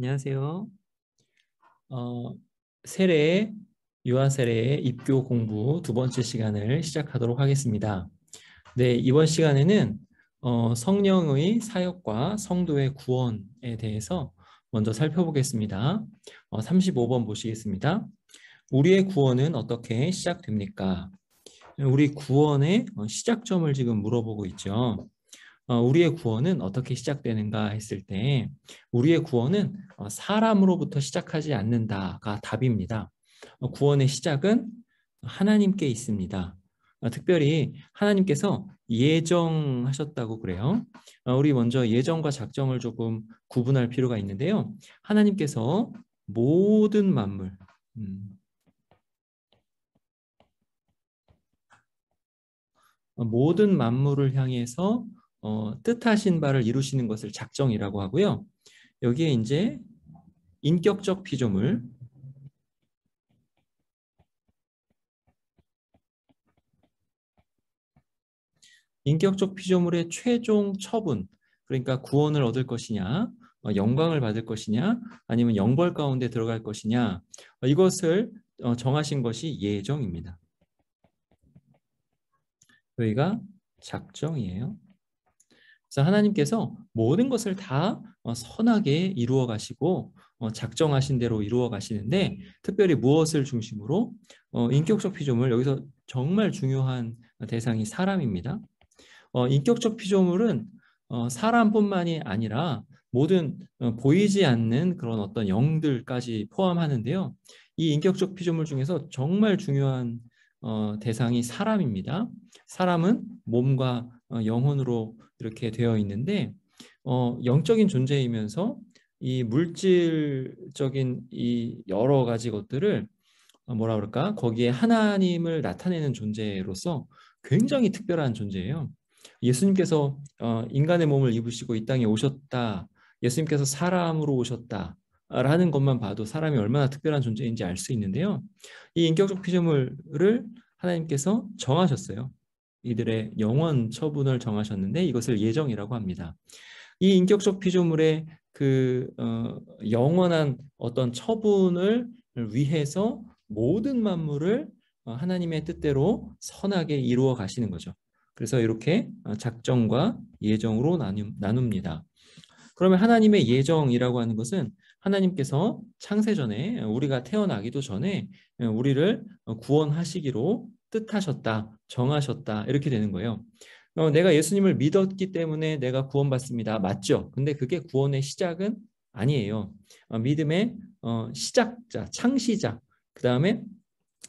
안녕하세요. 세례, 유아 세례의 입교 공부 두 번째 시간을 시작하도록 하겠습니다. 네, 이번 시간에는 성령의 사역과 성도의 구원에 대해서 먼저 살펴보겠습니다. 35번 보시겠습니다. 우리의 구원은 어떻게 시작됩니까? 우리 구원의 시작점을 지금 물어보고 있죠. 우리의 구원은 어떻게 시작되는가 했을 때 우리의 구원은 사람으로부터 시작하지 않는다가 답입니다. 구원의 시작은 하나님께 있습니다. 특별히 하나님께서 예정하셨다고 그래요. 우리 먼저 예정과 작정을 조금 구분할 필요가 있는데요. 하나님께서 모든 만물, 모든 만물을 향해서 뜻하신 바를 이루시는 것을 작정이라고 하고요. 여기에 이제 인격적 피조물, 인격적 피조물의 최종 처분, 그러니까 구원을 얻을 것이냐, 영광을 받을 것이냐, 아니면 영벌 가운데 들어갈 것이냐, 이것을 정하신 것이 예정입니다. 여기가 작정이에요. 그래서 하나님께서 모든 것을 다 선하게 이루어 가시고 작정하신 대로 이루어 가시는데, 특별히 무엇을 중심으로? 인격적 피조물, 여기서 정말 중요한 대상이 사람입니다. 인격적 피조물은 사람뿐만이 아니라 모든 보이지 않는 그런 어떤 영들까지 포함하는데요. 이 인격적 피조물 중에서 정말 중요한 대상이 사람입니다. 사람은 몸과 영혼으로 이렇게 되어 있는데 영적인 존재이면서 이 물질적인 이 여러 가지 것들을 뭐라 그럴까? 거기에 하나님을 나타내는 존재로서 굉장히 특별한 존재예요. 예수님께서 인간의 몸을 입으시고 이 땅에 오셨다. 예수님께서 사람으로 오셨다. 라는 것만 봐도 사람이 얼마나 특별한 존재인지 알 수 있는데요. 이 인격적 피조물을 하나님께서 정하셨어요. 이들의 영원 처분을 정하셨는데 이것을 예정이라고 합니다. 이 인격적 피조물의 그 영원한 어떤 처분을 위해서 모든 만물을 하나님의 뜻대로 선하게 이루어 가시는 거죠. 그래서 이렇게 작정과 예정으로 나눕니다. 그러면 하나님의 예정이라고 하는 것은 하나님께서 창세 전에 우리가 태어나기도 전에 우리를 구원하시기로 뜻하셨다, 정하셨다 이렇게 되는 거예요. 내가 예수님을 믿었기 때문에 내가 구원받습니다. 맞죠? 근데 그게 구원의 시작은 아니에요. 믿음의 시작자, 창시자, 그 다음에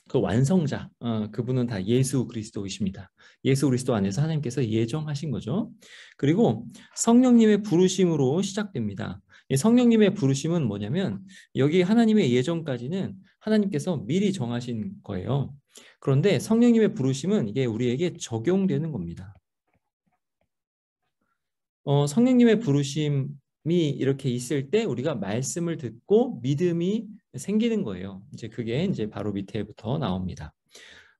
그 완성자, 그분은 다 예수 그리스도이십니다. 예수 그리스도 안에서 하나님께서 예정하신 거죠. 그리고 성령님의 부르심으로 시작됩니다. 이 성령님의 부르심은 뭐냐면 여기 하나님의 예정까지는 하나님께서 미리 정하신 거예요. 그런데 성령님의 부르심은 이게 우리에게 적용되는 겁니다. 성령님의 부르심이 이렇게 있을 때 우리가 말씀을 듣고 믿음이 생기는 거예요. 이제 그게 이제 바로 밑에부터 나옵니다.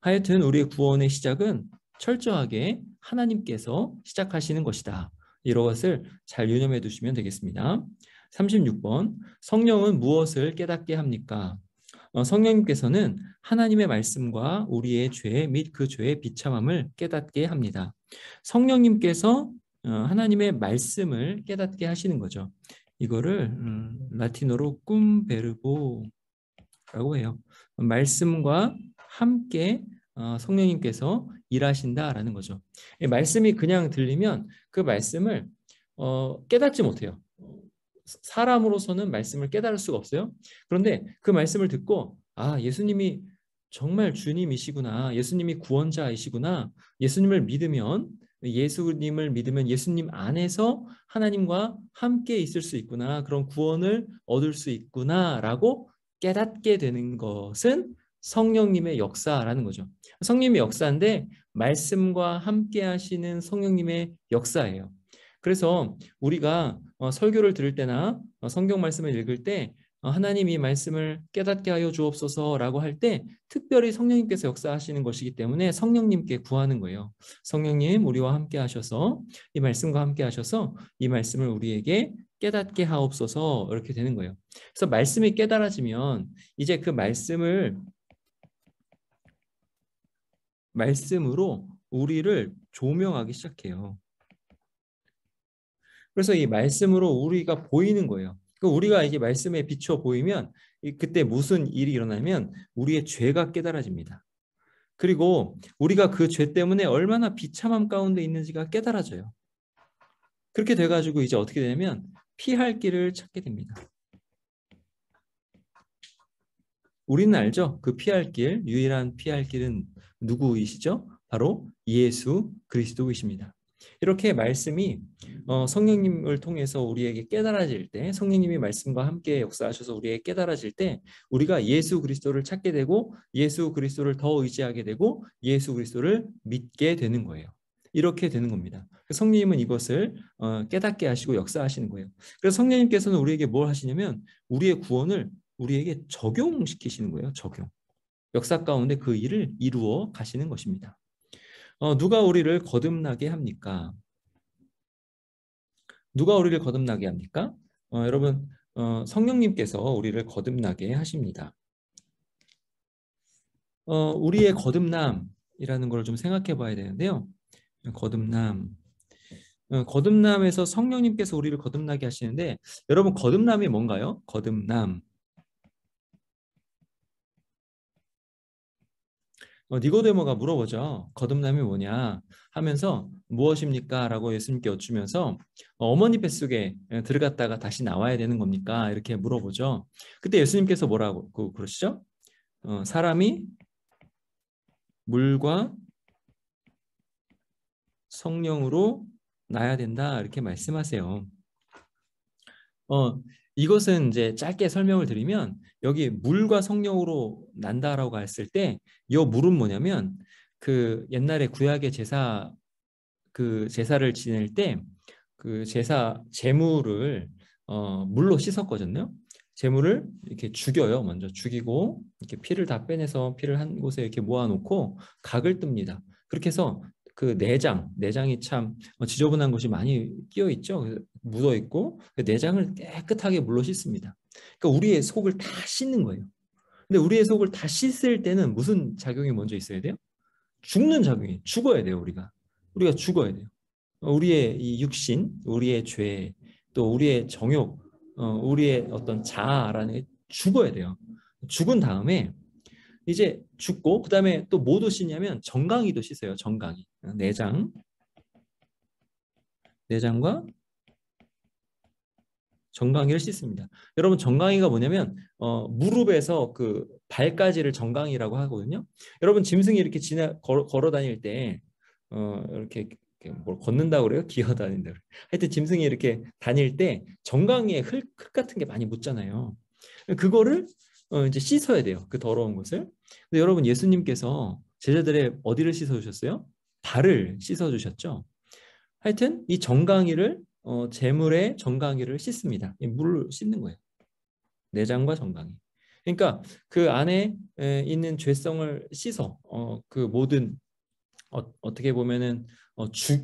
하여튼 우리의 구원의 시작은 철저하게 하나님께서 시작하시는 것이다. 이것을 잘 유념해 두시면 되겠습니다. 36번, 성령은 무엇을 깨닫게 합니까? 성령님께서는 하나님의 말씀과 우리의 죄 및 그 죄의 비참함을 깨닫게 합니다. 성령님께서 하나님의 말씀을 깨닫게 하시는 거죠. 이거를 라틴어로 꿈베르고라고 해요. 말씀과 함께 성령님께서 일하신다라는 거죠. 말씀이 그냥 들리면 그 말씀을 깨닫지 못해요. 사람으로서는 말씀을 깨달을 수가 없어요. 그런데 그 말씀을 듣고 예수님이 정말 주님이시구나. 예수님이 구원자이시구나. 예수님을 믿으면 예수님 안에서 하나님과 함께 있을 수 있구나. 그런 구원을 얻을 수 있구나라고 깨닫게 되는 것은 성령님의 역사라는 거죠. 성령님의 역사인데 말씀과 함께 하시는 성령님의 역사예요. 그래서 우리가 설교를 들을 때나 성경 말씀을 읽을 때 하나님 이 말씀을 깨닫게 하여 주옵소서라고 할 때 특별히 성령님께서 역사하시는 것이기 때문에 성령님께 구하는 거예요. 성령님 우리와 함께 하셔서 이 말씀과 함께 하셔서 이 말씀을 우리에게 깨닫게 하옵소서 이렇게 되는 거예요. 그래서 말씀이 깨달아지면 이제 그 말씀으로 우리를 조명하기 시작해요. 그래서 이 말씀으로 우리가 보이는 거예요. 우리가 이게 말씀에 비춰 보이면 그때 무슨 일이 일어나면 우리의 죄가 깨달아집니다. 그리고 우리가 그 죄 때문에 얼마나 비참함 가운데 있는지가 깨달아져요. 그렇게 돼가지고 이제 어떻게 되냐면 피할 길을 찾게 됩니다. 우리는 알죠? 그 피할 길, 유일한 피할 길은 누구이시죠? 바로 예수 그리스도이십니다. 이렇게 말씀이 성령님을 통해서 우리에게 깨달아질 때, 성령님이 말씀과 함께 역사하셔서 우리에게 깨달아질 때 우리가 예수 그리스도를 찾게 되고 예수 그리스도를 더 의지하게 되고 예수 그리스도를 믿게 되는 거예요. 이렇게 되는 겁니다. 성령님은 이것을 깨닫게 하시고 역사하시는 거예요. 그래서 성령님께서는 우리에게 뭘 하시냐면 우리의 구원을 우리에게 적용시키시는 거예요. 적용. 역사 가운데 그 일을 이루어 가시는 것입니다. 누가 우리를 거듭나게 합니까? 누가 우리를 거듭나게 합니까? 여러분 성령님께서 우리를 거듭나게 하십니다. 우리의 거듭남이라는 걸 좀 생각해 봐야 되는데요. 거듭남에서 성령님께서 우리를 거듭나게 하시는데 여러분 거듭남이 뭔가요? 거듭남. 니고데모가 물어보죠. 거듭남이 뭐냐 하면서 무엇입니까? 라고 예수님께 여쭈면서 어머니 뱃속에 들어갔다가 다시 나와야 되는 겁니까? 이렇게 물어보죠. 그때 예수님께서 뭐라고 그러시죠? 사람이 물과 성령으로 나야 된다 이렇게 말씀하세요. 이것은 이제 짧게 설명을 드리면 여기 물과 성령으로 난다라고 했을 때 이 물은 뭐냐면 그 옛날에 구약의 제사를 지낼 때 그 제물을 물로 씻었거든요. 제물을 이렇게 죽여요. 먼저 죽이고 이렇게 피를 다 빼내서 피를 한 곳에 이렇게 모아놓고 각을 뜹니다. 그렇게 해서 그 내장이 참 지저분한 것이 많이 끼어 있죠. 묻어 있고 그 내장을 깨끗하게 물로 씻습니다. 그러니까 우리의 속을 다 씻는 거예요. 근데 우리의 속을 다 씻을 때는 무슨 작용이 먼저 있어야 돼요? 죽는 작용이 죽어야 돼요. 우리가 죽어야 돼요. 우리의 이 육신, 우리의 죄, 또 우리의 정욕, 우리의 어떤 자아라는 게 죽어야 돼요. 죽은 다음에 이제 죽고 그다음에 또 뭐도 씻냐면 정강이도 씻어요. 정강이. 내장과 정강이를 씻습니다. 여러분 정강이가 뭐냐면 무릎에서 그 발까지를 정강이라고 하거든요. 여러분 짐승이 이렇게 걸어 다닐 때 이렇게 뭘 걷는다고 그래요? 기어 다닌다 그래요. 하여튼 짐승이 이렇게 다닐 때 정강이에 흙 같은 게 많이 묻잖아요. 그거를 이제 씻어야 돼요. 그 더러운 것을. 근데 여러분 예수님께서 제자들의 어디를 씻어 주셨어요? 발을 씻어 주셨죠. 하여튼 이 정강이를 제물의 정강이를 씻습니다. 물을 씻는 거예요. 내장과 정강이. 그러니까 그 안에 있는 죄성을 씻어 그 모든 어떻게 보면은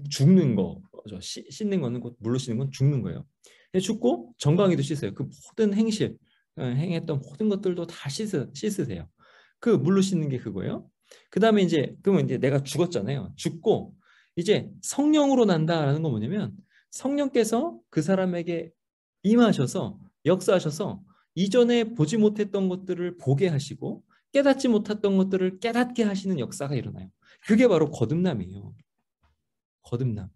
죽는 거 씻는 거는 곧 물로 씻는 건 죽는 거예요. 죽고 정강이도 씻어요. 그 모든 행했던 모든 것들도 다 씻으세요. 그 물로 씻는 게 그거예요. 그다음에 그러면 이제 내가 죽었잖아요. 죽고 이제 성령으로 난다라는 건 뭐냐면 성령께서 그 사람에게 임하셔서 역사하셔서 이전에 보지 못했던 것들을 보게 하시고 깨닫지 못했던 것들을 깨닫게 하시는 역사가 일어나요. 그게 바로 거듭남이에요. 거듭남.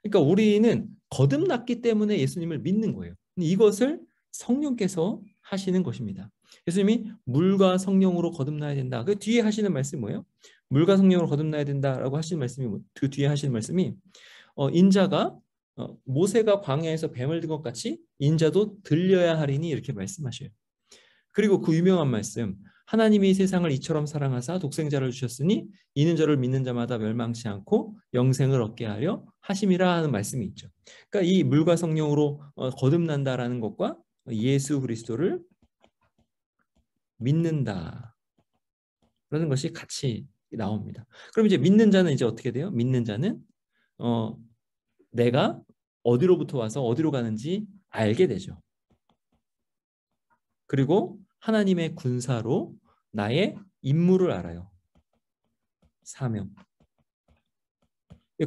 그러니까 우리는 거듭났기 때문에 예수님을 믿는 거예요. 이것을 성령께서 하시는 것입니다. 예수님이 물과 성령으로 거듭나야 된다. 그 뒤에 하시는 말씀이 뭐예요? 물과 성령으로 거듭나야 된다라고 하시는 말씀이 그 뒤에 하시는 말씀이 인자가 모세가 광야에서 뱀을 든 것 같이 인자도 들려야 하리니 이렇게 말씀하셔요. 그리고 그 유명한 말씀 하나님이 세상을 이처럼 사랑하사 독생자를 주셨으니 이는 저를 믿는 자마다 멸망치 않고 영생을 얻게 하려 하심이라 하는 말씀이 있죠. 그러니까 이 물과 성령으로 거듭난다라는 것과 예수 그리스도를 믿는다 라는 것이 같이 나옵니다. 그럼 이제 믿는 자는 이제 어떻게 돼요? 믿는 자는 어, 내가 어디로부터 와서 어디로 가는지 알게 되죠. 그리고 하나님의 군사로 나의 임무를 알아요. 사명.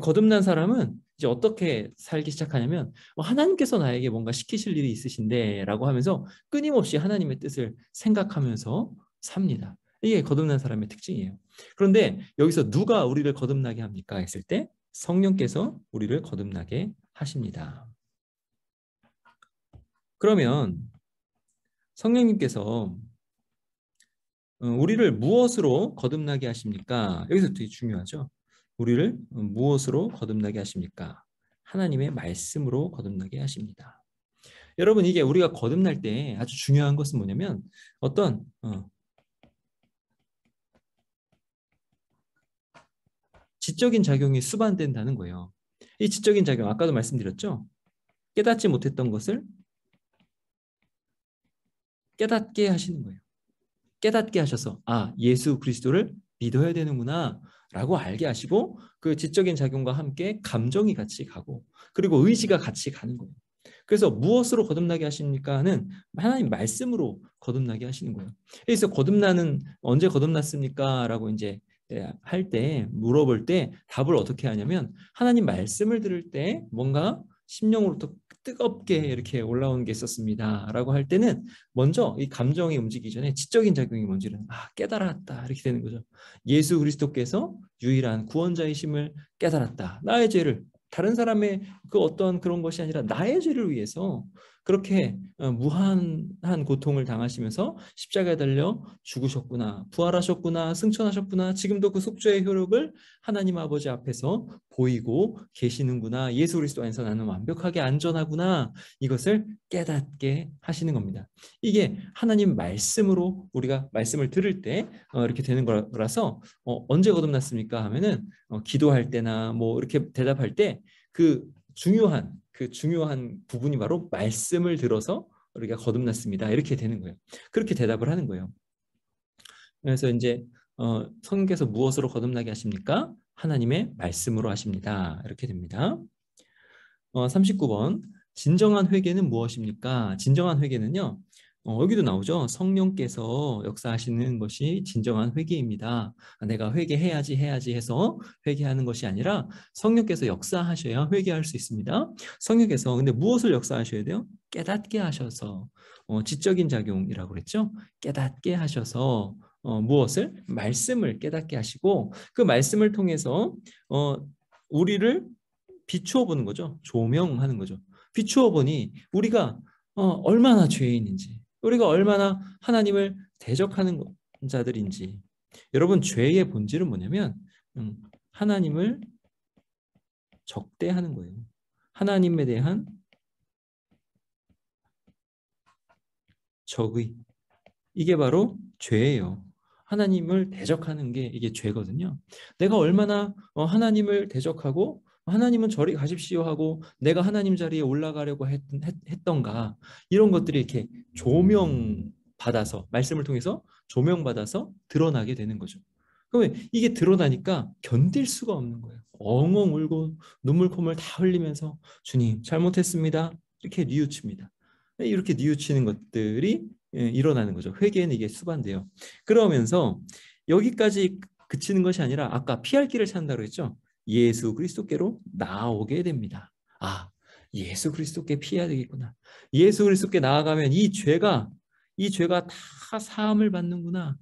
거듭난 사람은 이제 어떻게 살기 시작하냐면 하나님께서 나에게 뭔가 시키실 일이 있으신데 라고 하면서 끊임없이 하나님의 뜻을 생각하면서 삽니다. 이게 거듭난 사람의 특징이에요. 그런데 여기서 누가 우리를 거듭나게 합니까? 했을 때 성령께서 우리를 거듭나게 하십니다. 그러면 성령님께서 우리를 무엇으로 거듭나게 하십니까? 여기서 되게 중요하죠. 우리를 무엇으로 거듭나게 하십니까? 하나님의 말씀으로 거듭나게 하십니다. 여러분, 이게 우리가 거듭날 때 아주 중요한 것은 뭐냐면 어떤 지적인 작용이 수반된다는 거예요. 이 지적인 작용, 아까도 말씀드렸죠. 깨닫지 못했던 것을 깨닫게 하시는 거예요. 깨닫게 하셔서 예수 그리스도를 믿어야 되는구나 라고 알게 하시고 그 지적인 작용과 함께 감정이 같이 가고 그리고 의지가 같이 가는 거예요. 그래서 무엇으로 거듭나게 하십니까?는 하나님 말씀으로 거듭나게 하시는 거예요. 그래서 거듭나는 언제 거듭났습니까? 라고 이제 할 때 물어볼 때 답을 어떻게 하냐면 하나님 말씀을 들을 때 뭔가 심령으로부터 뜨겁게 이렇게 올라오는 게 있었습니다 라고 할 때는 먼저 이 감정이 움직이기 전에 지적인 작용이 뭔지는 깨달았다 이렇게 되는 거죠. 예수 그리스도께서 유일한 구원자이심을 깨달았다. 나의 죄를 다른 사람의 그 어떤 그런 것이 아니라 나의 죄를 위해서 그렇게 무한한 고통을 당하시면서 십자가에 달려 죽으셨구나, 부활하셨구나, 승천하셨구나, 지금도 그 속죄의 효력을 하나님 아버지 앞에서 보이고 계시는구나, 예수 그리스도 안에서 나는 완벽하게 안전하구나, 이것을 깨닫게 하시는 겁니다. 이게 하나님 말씀으로 우리가 말씀을 들을 때 이렇게 되는 거라서 언제 거듭났습니까 하면은 기도할 때나 뭐 이렇게 대답할 때 그 중요한 부분이 바로 말씀을 들어서 우리가 거듭났습니다 이렇게 되는 거예요. 그렇게 대답을 하는 거예요. 그래서 이제 성령께서 무엇으로 거듭나게 하십니까? 하나님의 말씀으로 하십니다. 이렇게 됩니다. 39번 진정한 회개는 무엇입니까? 진정한 회개는요. 여기도 나오죠. 성령께서 역사하시는 것이 진정한 회개입니다. 내가 회개해야지 해서 회개하는 것이 아니라 성령께서 역사하셔야 회개할 수 있습니다. 성령께서 근데 무엇을 역사하셔야 돼요? 깨닫게 하셔서 지적인 작용이라고 그랬죠. 깨닫게 하셔서 무엇을? 말씀을 깨닫게 하시고 그 말씀을 통해서 우리를 비추어 보는 거죠. 조명하는 거죠. 비추어 보니 우리가 얼마나 죄인인지, 우리가 얼마나 하나님을 대적하는 자들인지. 여러분, 죄의 본질은 뭐냐면 하나님을 적대하는 거예요. 하나님에 대한 적의. 이게 바로 죄예요. 하나님을 대적하는 게 이게 죄거든요. 내가 얼마나 하나님을 대적하고 하나님은 저리 가십시오 하고 내가 하나님 자리에 올라가려고 했던가 이런 것들이 이렇게 조명받아서 말씀을 통해서 조명받아서 드러나게 되는 거죠. 그러면 이게 드러나니까 견딜 수가 없는 거예요. 엉엉 울고 눈물 콧물 다 흘리면서 주님 잘못했습니다. 이렇게 뉘우칩니다. 이렇게 뉘우치는 것들이 일어나는 거죠. 회개는 이게 수반돼요. 그러면서 여기까지 그치는 것이 아니라 아까 피할 길을 찾는다고 했죠. 예수 그리스도께로 나오게 됩니다. 예수 그리스도께 피해야 되겠구나. 예수 그리스도께 나아가면 이 죄가 다 사함을 받는구나.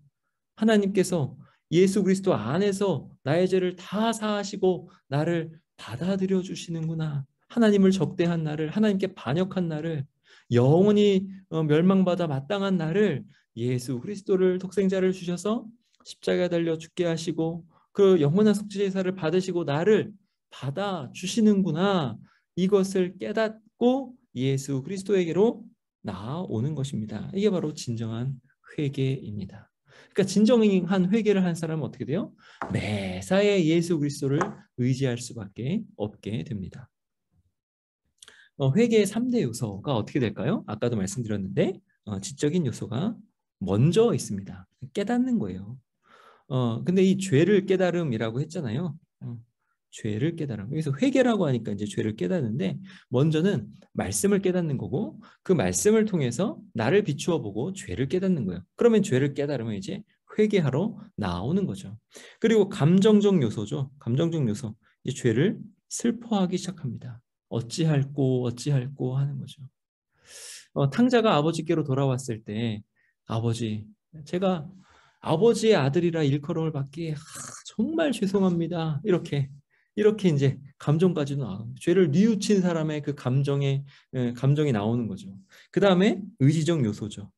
하나님께서 예수 그리스도 안에서 나의 죄를 다 사하시고 나를 받아들여 주시는구나. 하나님을 적대한 나를, 하나님께 반역한 나를, 영원히 멸망받아 마땅한 나를 예수 그리스도를 독생자를 주셔서 십자가에 달려 죽게 하시고 그 영원한 속죄 제사를 받으시고 나를 받아 주시는구나. 이것을 깨닫고 예수 그리스도에게로 나아오는 것입니다. 이게 바로 진정한 회개입니다. 그러니까 진정한 회개를 한 사람은 어떻게 돼요? 매사에 예수 그리스도를 의지할 수밖에 없게 됩니다. 회개의 3대 요소가 어떻게 될까요? 아까도 말씀드렸는데 지적인 요소가 먼저 있습니다. 깨닫는 거예요. 근데 이 죄를 깨달음이라고 했잖아요. 죄를 깨달음. 여기서 회개라고 하니까 이제 죄를 깨닫는데 먼저는 말씀을 깨닫는 거고 그 말씀을 통해서 나를 비추어 보고 죄를 깨닫는 거예요. 그러면 죄를 깨달으면 이제 회개하러 나오는 거죠. 그리고 감정적 요소죠. 감정적 요소. 이제 죄를 슬퍼하기 시작합니다. 어찌할꼬 어찌할꼬 하는 거죠. 탕자가 아버지께로 돌아왔을 때 아버지 제가 아버지의 아들이라 일컬음을 받기에 정말 죄송합니다. 이렇게 이제 감정까지 나와 죄를 뉘우친 사람의 그 감정이 나오는 거죠. 그 다음에 의지적 요소죠.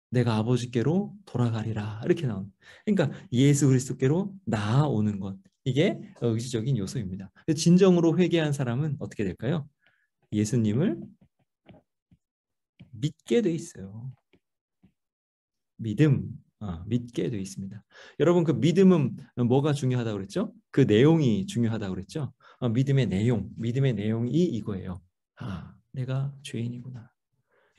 내가 아버지께로 돌아가리라 이렇게 나오는. 그러니까 예수 그리스도께로 나아오는 것 이게 의지적인 요소입니다. 진정으로 회개한 사람은 어떻게 될까요? 예수님을 믿게 돼 있어요. 믿음, 믿게 돼 있습니다. 여러분 그 믿음은 뭐가 중요하다고 그랬죠? 그 내용이 중요하다고 그랬죠? 믿음의 내용이 이거예요. 내가 죄인이구나.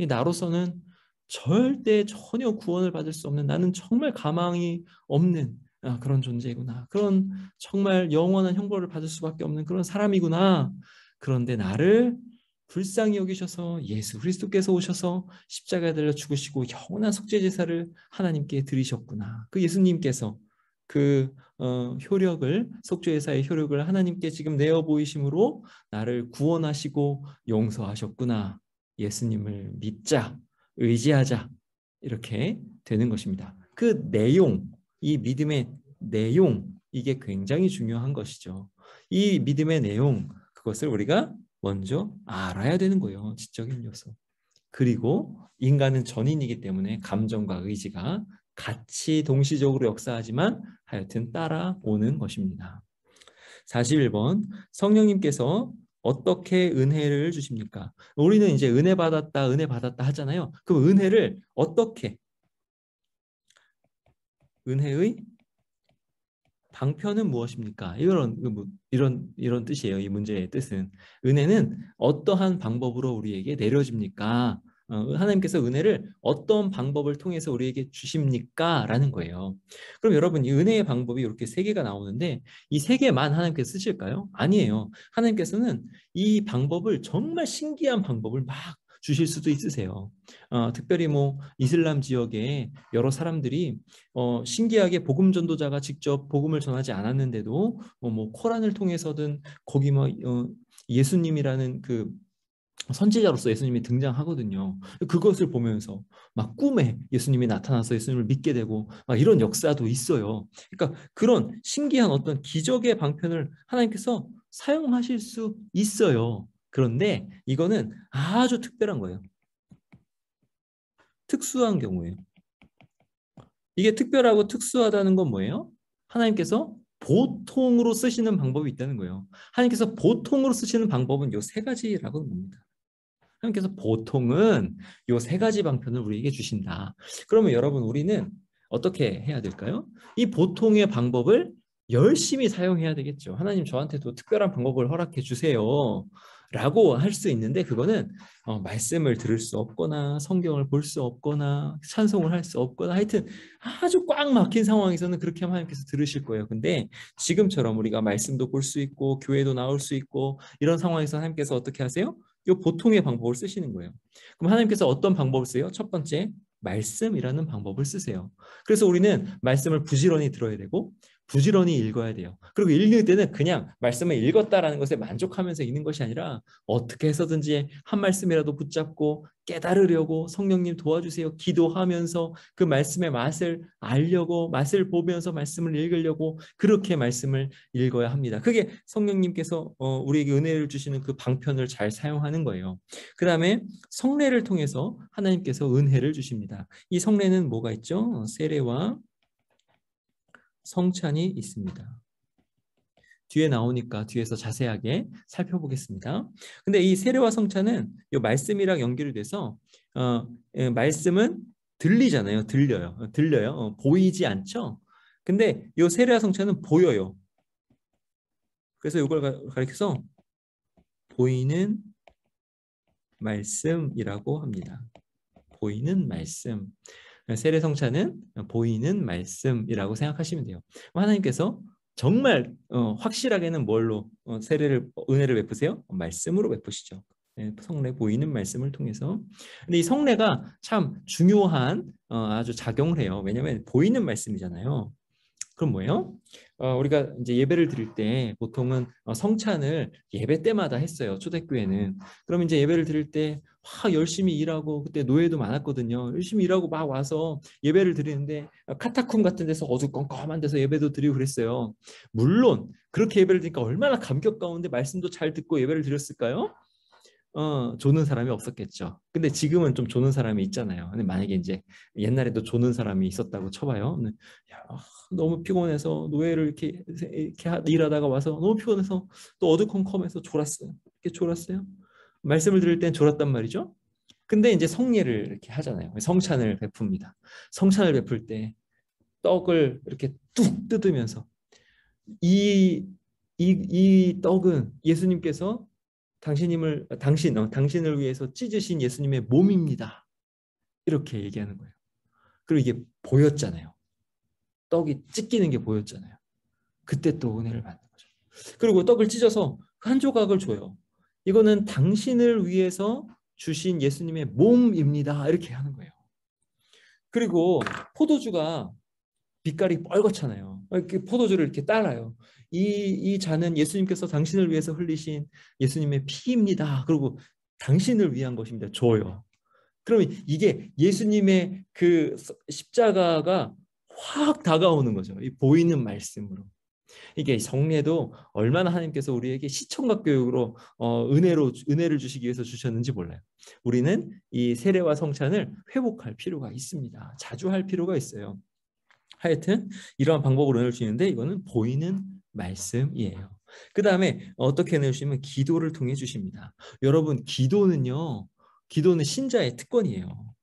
나로서는 절대 전혀 구원을 받을 수 없는 나는 정말 가망이 없는 그런 존재구나. 그런 정말 영원한 형벌을 받을 수밖에 없는 그런 사람이구나. 그런데 나를 불쌍히 여기셔서 예수 그리스도께서 오셔서 십자가에 달려 죽으시고 영원한 속죄 제사를 하나님께 드리셨구나. 그 예수님께서 그 효력을 속죄 제사의 효력을 하나님께 지금 내어 보이심으로 나를 구원하시고 용서하셨구나. 예수님을 믿자, 의지하자 이렇게 되는 것입니다. 그 내용, 이 믿음의 내용 이게 굉장히 중요한 것이죠. 이 믿음의 내용 그것을 우리가 먼저 알아야 되는 거예요. 지적인 요소. 그리고 인간은 전인이기 때문에 감정과 의지가 같이 동시적으로 역사하지만 하여튼 따라오는 것입니다. 41번 성령님께서 어떻게 은혜를 주십니까? 우리는 이제 은혜 받았다 하잖아요. 그 은혜를 어떻게 은혜의 방편은 무엇입니까? 이런 뜻이에요. 이 문제의 뜻은 은혜는 어떠한 방법으로 우리에게 내려집니까? 하나님께서 은혜를 어떤 방법을 통해서 우리에게 주십니까? 라는 거예요. 그럼 여러분 이 은혜의 방법이 이렇게 세 개가 나오는데 이 세 개만 하나님께서 쓰실까요? 아니에요. 하나님께서는 이 방법을 정말 신기한 방법을 막 주실 수도 있으세요. 특별히 뭐 이슬람 지역에 여러 사람들이 신기하게 복음 전도자가 직접 복음을 전하지 않았는데도 뭐 코란을 통해서든 거기 뭐 예수님이라는 그 선지자로서 예수님이 등장하거든요. 그것을 보면서 막 꿈에 예수님이 나타나서 예수님을 믿게 되고 막 이런 역사도 있어요. 그러니까 그런 신기한 어떤 기적의 방편을 하나님께서 사용하실 수 있어요. 그런데 이거는 아주 특별한 거예요. 특수한 경우예요. 이게 특별하고 특수하다는 건 뭐예요? 하나님께서 보통으로 쓰시는 방법이 있다는 거예요. 하나님께서 보통으로 쓰시는 방법은 요 세 가지라고 합니다. 하나님께서 보통은 요 세 가지 방편을 우리에게 주신다. 그러면 여러분 우리는 어떻게 해야 될까요? 이 보통의 방법을 열심히 사용해야 되겠죠. 하나님 저한테도 특별한 방법을 허락해 주세요. 라고 할 수 있는데 그거는 말씀을 들을 수 없거나 성경을 볼 수 없거나 찬송을 할 수 없거나 하여튼 아주 꽉 막힌 상황에서는 그렇게 하면 하나님께서 들으실 거예요. 근데 지금처럼 우리가 말씀도 볼 수 있고 교회도 나올 수 있고 이런 상황에서 하나님께서 어떻게 하세요? 이 보통의 방법을 쓰시는 거예요. 그럼 하나님께서 어떤 방법을 쓰요? 첫 번째, 말씀이라는 방법을 쓰세요. 그래서 우리는 말씀을 부지런히 들어야 되고 부지런히 읽어야 돼요. 그리고 읽을 때는 그냥 말씀을 읽었다라는 것에 만족하면서 읽는 것이 아니라 어떻게 해서든지 한 말씀이라도 붙잡고 깨달으려고 성령님 도와주세요. 기도하면서 그 말씀의 맛을 알려고 맛을 보면서 말씀을 읽으려고 그렇게 말씀을 읽어야 합니다. 그게 성령님께서 우리에게 은혜를 주시는 그 방편을 잘 사용하는 거예요. 그 다음에 성례를 통해서 하나님께서 은혜를 주십니다. 이 성례는 뭐가 있죠? 세례와 성찬이 있습니다. 뒤에 나오니까 뒤에서 자세하게 살펴보겠습니다. 근데 이 세례와 성찬은 이 말씀이랑 연결이 돼서 말씀은 들리잖아요. 들려요. 보이지 않죠? 근데 이 세례와 성찬은 보여요. 그래서 이걸 가리켜서 보이는 말씀이라고 합니다. 보이는 말씀. 세례 성찬은 보이는 말씀이라고 생각하시면 돼요. 하나님께서 정말 확실하게는 뭘로 세례를 은혜를 베푸세요? 말씀으로 베푸시죠. 네, 성례 보이는 말씀을 통해서. 근데 이 성례가 참 중요한 아주 작용을 해요. 왜냐하면 보이는 말씀이잖아요. 그럼 뭐예요? 우리가 이제 예배를 드릴 때 보통은 성찬을 예배 때마다 했어요. 초대교회는. 그럼 이제 예배를 드릴 때 열심히 일하고 그때 노예도 많았거든요. 열심히 일하고 막 와서 예배를 드리는데 카타콤 같은 데서 어두컴컴한 데서 예배도 드리고 그랬어요. 물론 그렇게 예배를 드리니까 얼마나 감격 가운데 말씀도 잘 듣고 예배를 드렸을까요? 조는 사람이 없었겠죠. 근데 지금은 좀 조는 사람이 있잖아요. 근데 만약에 이제 옛날에도 조는 사람이 있었다고 쳐봐요. 근데 야, 너무 피곤해서 노예를 이렇게 일하다가 와서 너무 피곤해서 또 어두컴컴해서 졸았어요. 이렇게 졸았어요. 말씀을 들을 땐 졸았단 말이죠. 근데 이제 성례를 이렇게 하잖아요. 성찬을 베풉니다. 성찬을 베풀 때 떡을 이렇게 뚝 뜯으면서 이 떡은 예수님께서 당신을 위해서 찢으신 예수님의 몸입니다. 이렇게 얘기하는 거예요. 그리고 이게 보였잖아요. 떡이 찢기는 게 보였잖아요. 그때 또 은혜를 받는 거죠. 그리고 떡을 찢어서 한 조각을 줘요. 이거는 당신을 위해서 주신 예수님의 몸입니다. 이렇게 하는 거예요. 그리고 포도주가 빛깔이 뻘겋잖아요. 이렇게 포도주를 이렇게 따라요. 이 잔은 예수님께서 당신을 위해서 흘리신 예수님의 피입니다. 그리고 당신을 위한 것입니다. 줘요. 그러면 이게 예수님의 그 십자가가 확 다가오는 거죠. 이 보이는 말씀으로. 이게 성례도 얼마나 하나님께서 우리에게 시청각 교육으로 은혜를 주시기 위해서 주셨는지 몰라요. 우리는 이 세례와 성찬을 회복할 필요가 있습니다. 자주 할 필요가 있어요. 하여튼 이러한 방법으로 은혜를 주시는데 이거는 보이는 말씀이에요. 그 다음에 어떻게 은혜를 주시면 기도를 통해 주십니다. 여러분 기도는 신자의 특권이에요.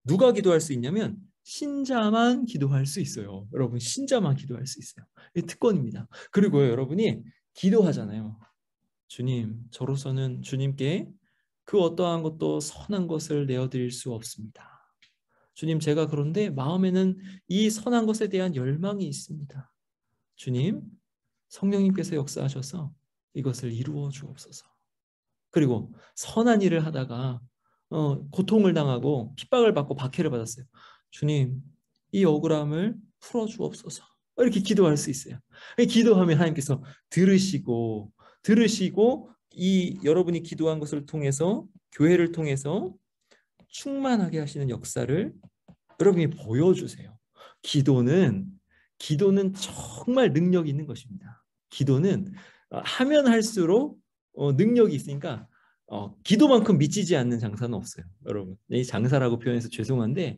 누가 기도할 수 있냐면 신자만 기도할 수 있어요. 여러분 신자만 기도할 수 있어요. 이 특권입니다. 그리고 여러분이 기도하잖아요. 주님, 저로서는 주님께 그 어떠한 것도 선한 것을 내어드릴 수 없습니다. 주님, 제가 그런데 마음에는 이 선한 것에 대한 열망이 있습니다. 주님, 성령님께서 역사하셔서 이것을 이루어 주옵소서. 그리고 선한 일을 하다가 고통을 당하고 핍박을 받고 박해를 받았어요. 주님, 이 억울함을 풀어 주옵소서. 이렇게 기도할 수 있어요. 기도하면 하나님께서 들으시고 이 여러분이 기도한 것을 통해서 교회를 통해서 충만하게 하시는 역사를 여러분이 보여주세요. 기도는 정말 능력이 있는 것입니다. 기도는 하면 할수록 능력이 있으니까 기도만큼 미치지 않는 장사는 없어요. 여러분, 이 장사라고 표현해서 죄송한데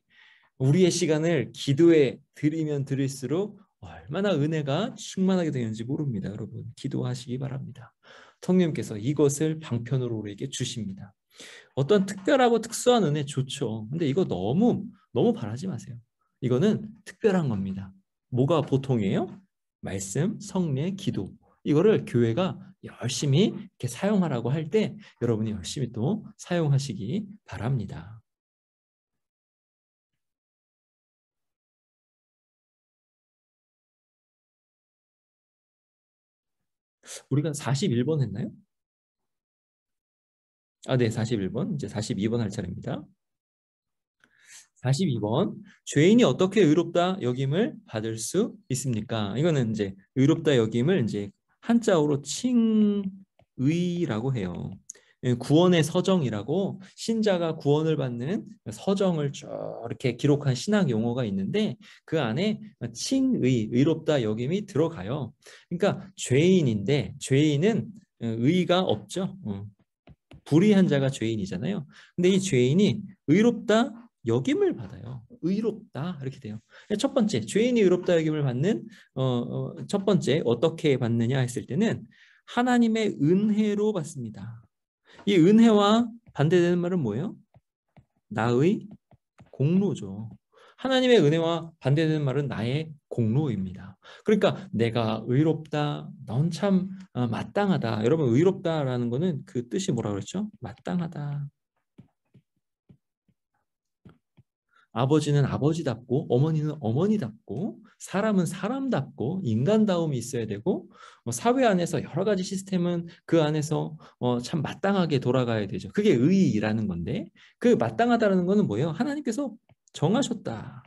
우리의 시간을 기도에 드리면 드릴수록 얼마나 은혜가 충만하게 되는지 모릅니다. 여러분, 기도하시기 바랍니다. 성령님께서 이것을 방편으로 우리에게 주십니다. 어떤 특별하고 특수한 은혜 좋죠. 근데 이거 너무 바라지 마세요. 이거는 특별한 겁니다. 뭐가 보통이에요? 말씀, 성례, 기도. 이거를 교회가 열심히 이렇게 사용하라고 할 때 여러분이 열심히 또 사용하시기 바랍니다. 우리가 41번 했나요? 네, 41번. 이제 42번 할 차례입니다. 42번. 죄인이 어떻게 의롭다 여김을 받을 수 있습니까? 이거는 이제 의롭다 여김을 이제 한자어로 칭의라고 해요. 구원의 서정이라고 신자가 구원을 받는 서정을 쭉 이렇게 기록한 신학 용어가 있는데 그 안에 의롭다 여김이 들어가요. 그러니까 죄인인데 죄인은 의가 없죠. 불의한 자가 죄인이잖아요. 근데 이 죄인이 의롭다 여김을 받아요. 의롭다 이렇게 돼요. 첫 번째 죄인이 의롭다 여김을 받는 첫 번째 어떻게 받느냐 했을 때는 하나님의 은혜로 받습니다. 이 은혜와 반대되는 말은 뭐예요? 나의 공로죠. 하나님의 은혜와 반대되는 말은 나의 공로입니다. 그러니까 내가 의롭다, 넌 참 마땅하다. 여러분 의롭다라는 거는 그 뜻이 뭐라고 그랬죠? 마땅하다. 아버지는 아버지답고 어머니는 어머니답고 사람은 사람답고 인간다움이 있어야 되고 사회 안에서 여러 가지 시스템은 그 안에서 참 마땅하게 돌아가야 되죠. 그게 의의라는 건데 그 마땅하다는 거는 뭐예요? 하나님께서 정하셨다.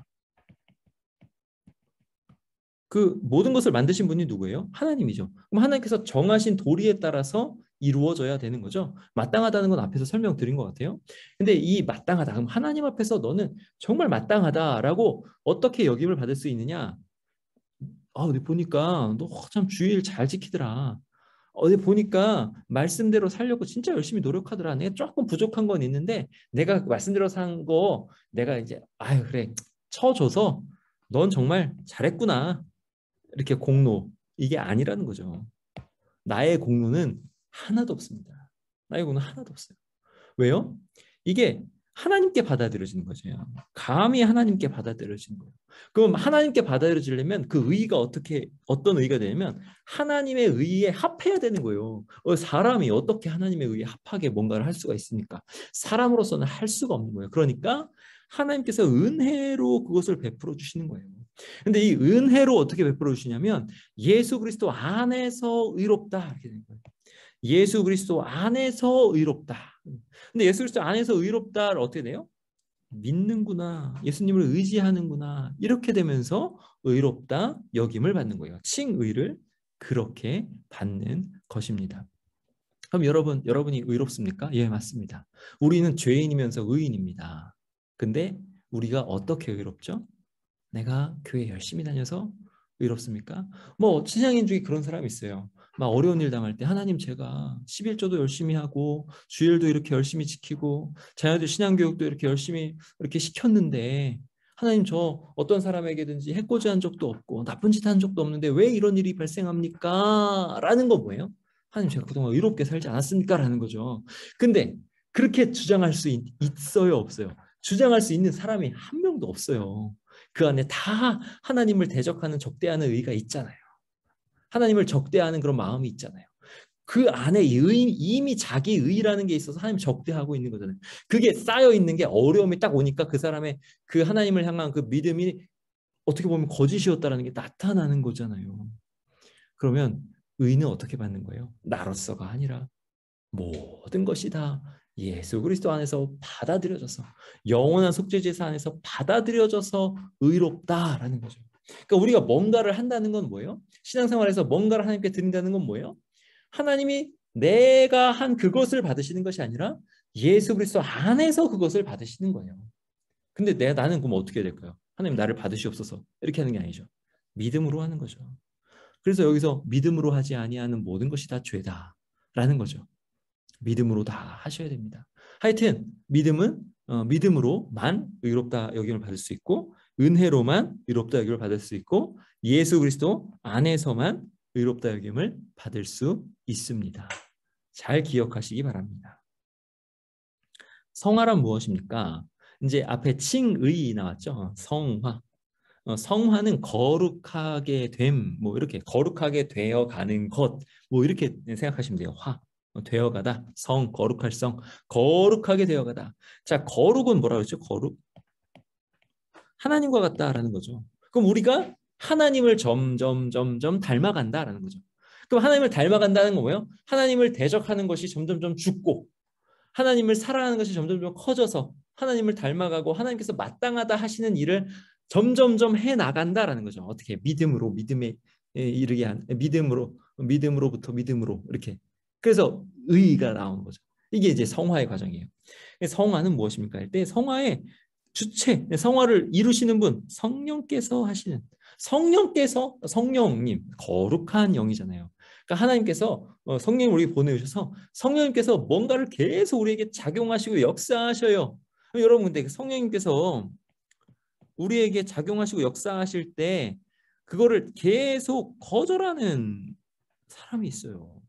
그 모든 것을 만드신 분이 누구예요? 하나님이죠. 그럼 하나님께서 정하신 도리에 따라서 이루어져야 되는 거죠. 마땅하다는 건 앞에서 설명드린 것 같아요. 근데 이 마땅하다, 그럼 하나님 앞에서 너는 정말 마땅하다라고 어떻게 여김을 받을 수 있느냐? 근데 보니까 너 참 주일 잘 지키더라. 어디 보니까 말씀대로 살려고 진짜 열심히 노력하더라. 내가 조금 부족한 건 있는데 내가 그 말씀대로 산 거 내가 이제 아유 그래 쳐줘서 넌 정말 잘했구나. 이렇게 공로 이게 아니라는 거죠. 나의 공로는 하나도 없습니다. 나의 공로는 하나도 없어요. 왜요? 이게 하나님께 받아들여지는 거죠. 감히 하나님께 받아들여지는 거예요. 그럼 하나님께 받아들여지려면 그 의의가 어떤 의의가 되냐면 하나님의 의의에 합해야 되는 거예요. 사람이 어떻게 하나님의 의의에 합하게 뭔가를 할 수가 있습니까? 사람으로서는 할 수가 없는 거예요. 그러니까 하나님께서 은혜로 그것을 베풀어 주시는 거예요. 근데 이 은혜로 어떻게 베풀어 주시냐면 예수 그리스도 안에서 의롭다 이렇게 되는 거예요. 예수 그리스도 안에서 의롭다. 근데 예수 그리스도 안에서 의롭다를 어떻게 돼요? 믿는구나. 예수님을 의지하는구나. 이렇게 되면서 의롭다 여김을 받는 거예요. 칭의를 그렇게 받는 것입니다. 그럼 여러분이 의롭습니까? 예, 맞습니다. 우리는 죄인이면서 의인입니다. 근데 우리가 어떻게 의롭죠? 내가 교회 열심히 다녀서 의롭습니까? 뭐 신앙인 중에 그런 사람이 있어요. 막 어려운 일 당할 때 하나님 제가 11조도 열심히 하고 주일도 이렇게 열심히 지키고 자녀들 신앙교육도 이렇게 열심히 이렇게 시켰는데 하나님 저 어떤 사람에게든지 해코지한 적도 없고 나쁜 짓 한 적도 없는데 왜 이런 일이 발생합니까? 라는 거 뭐예요? 하나님 제가 그동안 의롭게 살지 않았습니까? 라는 거죠. 근데 그렇게 주장할 수 있어요? 없어요? 주장할 수 있는 사람이 한 명도 없어요. 그 안에 다 하나님을 대적하는 적대하는 의가 있잖아요. 하나님을 적대하는 그런 마음이 있잖아요. 그 안에 이미 자기 의라는 게 있어서 하나님 적대하고 있는 거잖아요. 그게 쌓여 있는 게 어려움이 딱 오니까 그 사람의 그 하나님을 향한 그 믿음이 어떻게 보면 거짓이었다라는 게 나타나는 거잖아요. 그러면 의는 어떻게 받는 거예요? 나로서가 아니라 모든 것이 다 예수 그리스도 안에서 받아들여져서 영원한 속죄제사 안에서 받아들여져서 의롭다라는 거죠. 그러니까 우리가 뭔가를 한다는 건 뭐예요? 신앙생활에서 뭔가를 하나님께 드린다는 건 뭐예요? 하나님이 내가 한 그것을 받으시는 것이 아니라 예수 그리스도 안에서 그것을 받으시는 거예요. 근데 나는 그럼 어떻게 해야 될까요? 하나님 나를 받으시옵소서 이렇게 하는 게 아니죠. 믿음으로 하는 거죠. 그래서 여기서 믿음으로 하지 아니하는 모든 것이 다 죄다라는 거죠. 믿음으로 다 하셔야 됩니다. 하여튼 믿음은 믿음으로만 의롭다 여김을 받을 수 있고 은혜로만 의롭다 여김을 받을 수 있고 예수 그리스도 안에서만 의롭다 여김을 받을 수 있습니다. 잘 기억하시기 바랍니다. 성화란 무엇입니까? 이제 앞에 칭의 나왔죠. 성화. 성화는 거룩하게 됨, 뭐 이렇게 거룩하게 되어가는 것, 뭐 이렇게 생각하시면 돼요. 되어가다, 거룩할 성, 거룩하게 되어가다. 자, 거룩은 뭐라 그랬죠? 거룩, 하나님과 같다라는 거죠. 그럼 우리가 하나님을 점점 닮아간다라는 거죠. 그럼 하나님을 닮아간다는 건 뭐예요? 하나님을 대적하는 것이 점점점 죽고, 하나님을 사랑하는 것이 점점점 커져서 하나님을 닮아가고 하나님께서 마땅하다 하시는 일을 점점점 해 나간다라는 거죠. 어떻게 믿음으로 믿음에 이르게 한 믿음으로부터 믿음으로 이렇게. 그래서 의의가 나오는 거죠. 이게 이제 성화의 과정이에요. 성화는 무엇입니까? 할 때 성화의 주체, 성화를 이루시는 분 성령께서 하시는 성령께서 성령님 거룩한 영이잖아요. 그러니까 하나님께서 성령을 우리 보내주셔서 성령님께서 뭔가를 계속 우리에게 작용하시고 역사하셔요. 여러분 근데 성령님께서 우리에게 작용하시고 역사하실 때 그거를 계속 거절하는 사람이 있어요.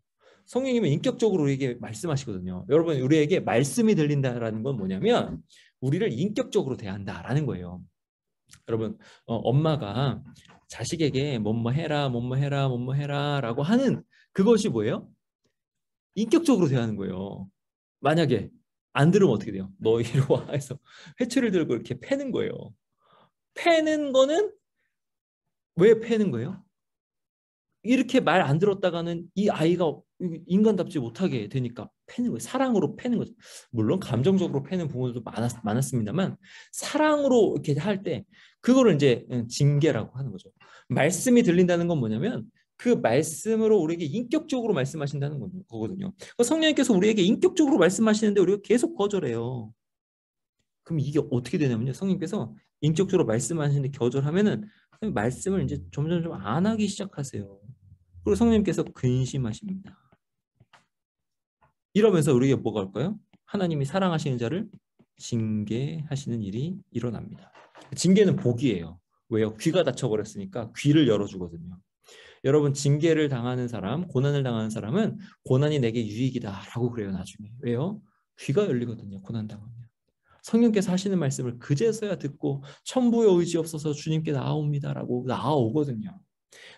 성령님은 인격적으로 우리에게 말씀하시거든요. 여러분 우리에게 말씀이 들린다라는 건 뭐냐면 우리를 인격적으로 대한다라는 거예요. 여러분 엄마가 자식에게 뭐뭐 해라 뭐뭐 해라 뭐뭐 해라 라고 하는 그것이 뭐예요? 인격적으로 대하는 거예요. 만약에 안 들으면 어떻게 돼요? 너 이리 와 해서 회초리를 들고 이렇게 패는 거예요. 패는 거는 왜 패는 거예요? 이렇게 말 안 들었다가는 이 아이가 인간답지 못하게 되니까 패는 거예요. 사랑으로 패는 거죠. 물론 감정적으로 패는 부모들도 많았습니다만 사랑으로 이렇게 할 때 그거를 이제 징계라고 하는 거죠. 말씀이 들린다는 건 뭐냐면 그 말씀으로 우리에게 인격적으로 말씀하신다는 거거든요. 성령님께서 우리에게 인격적으로 말씀하시는데 우리가 계속 거절해요. 그럼 이게 어떻게 되냐면요. 성령님께서 인격적으로 말씀하시는데 거절하면은 말씀을 이제 점점 좀 안 하기 시작하세요. 그리고 성령님께서 근심하십니다. 이러면서 우리에게 뭐가 올까요? 하나님이 사랑하시는 자를 징계하시는 일이 일어납니다. 징계는 복이에요. 왜요? 귀가 닫혀버렸으니까 귀를 열어주거든요. 여러분 징계를 당하는 사람, 고난을 당하는 사람은 고난이 내게 유익이다라고 그래요. 나중에. 왜요? 귀가 열리거든요. 고난 당하면. 성령께서 하시는 말씀을 그제서야 듣고 천부의 의지 없어서 주님께 나아옵니다라고 나아오거든요.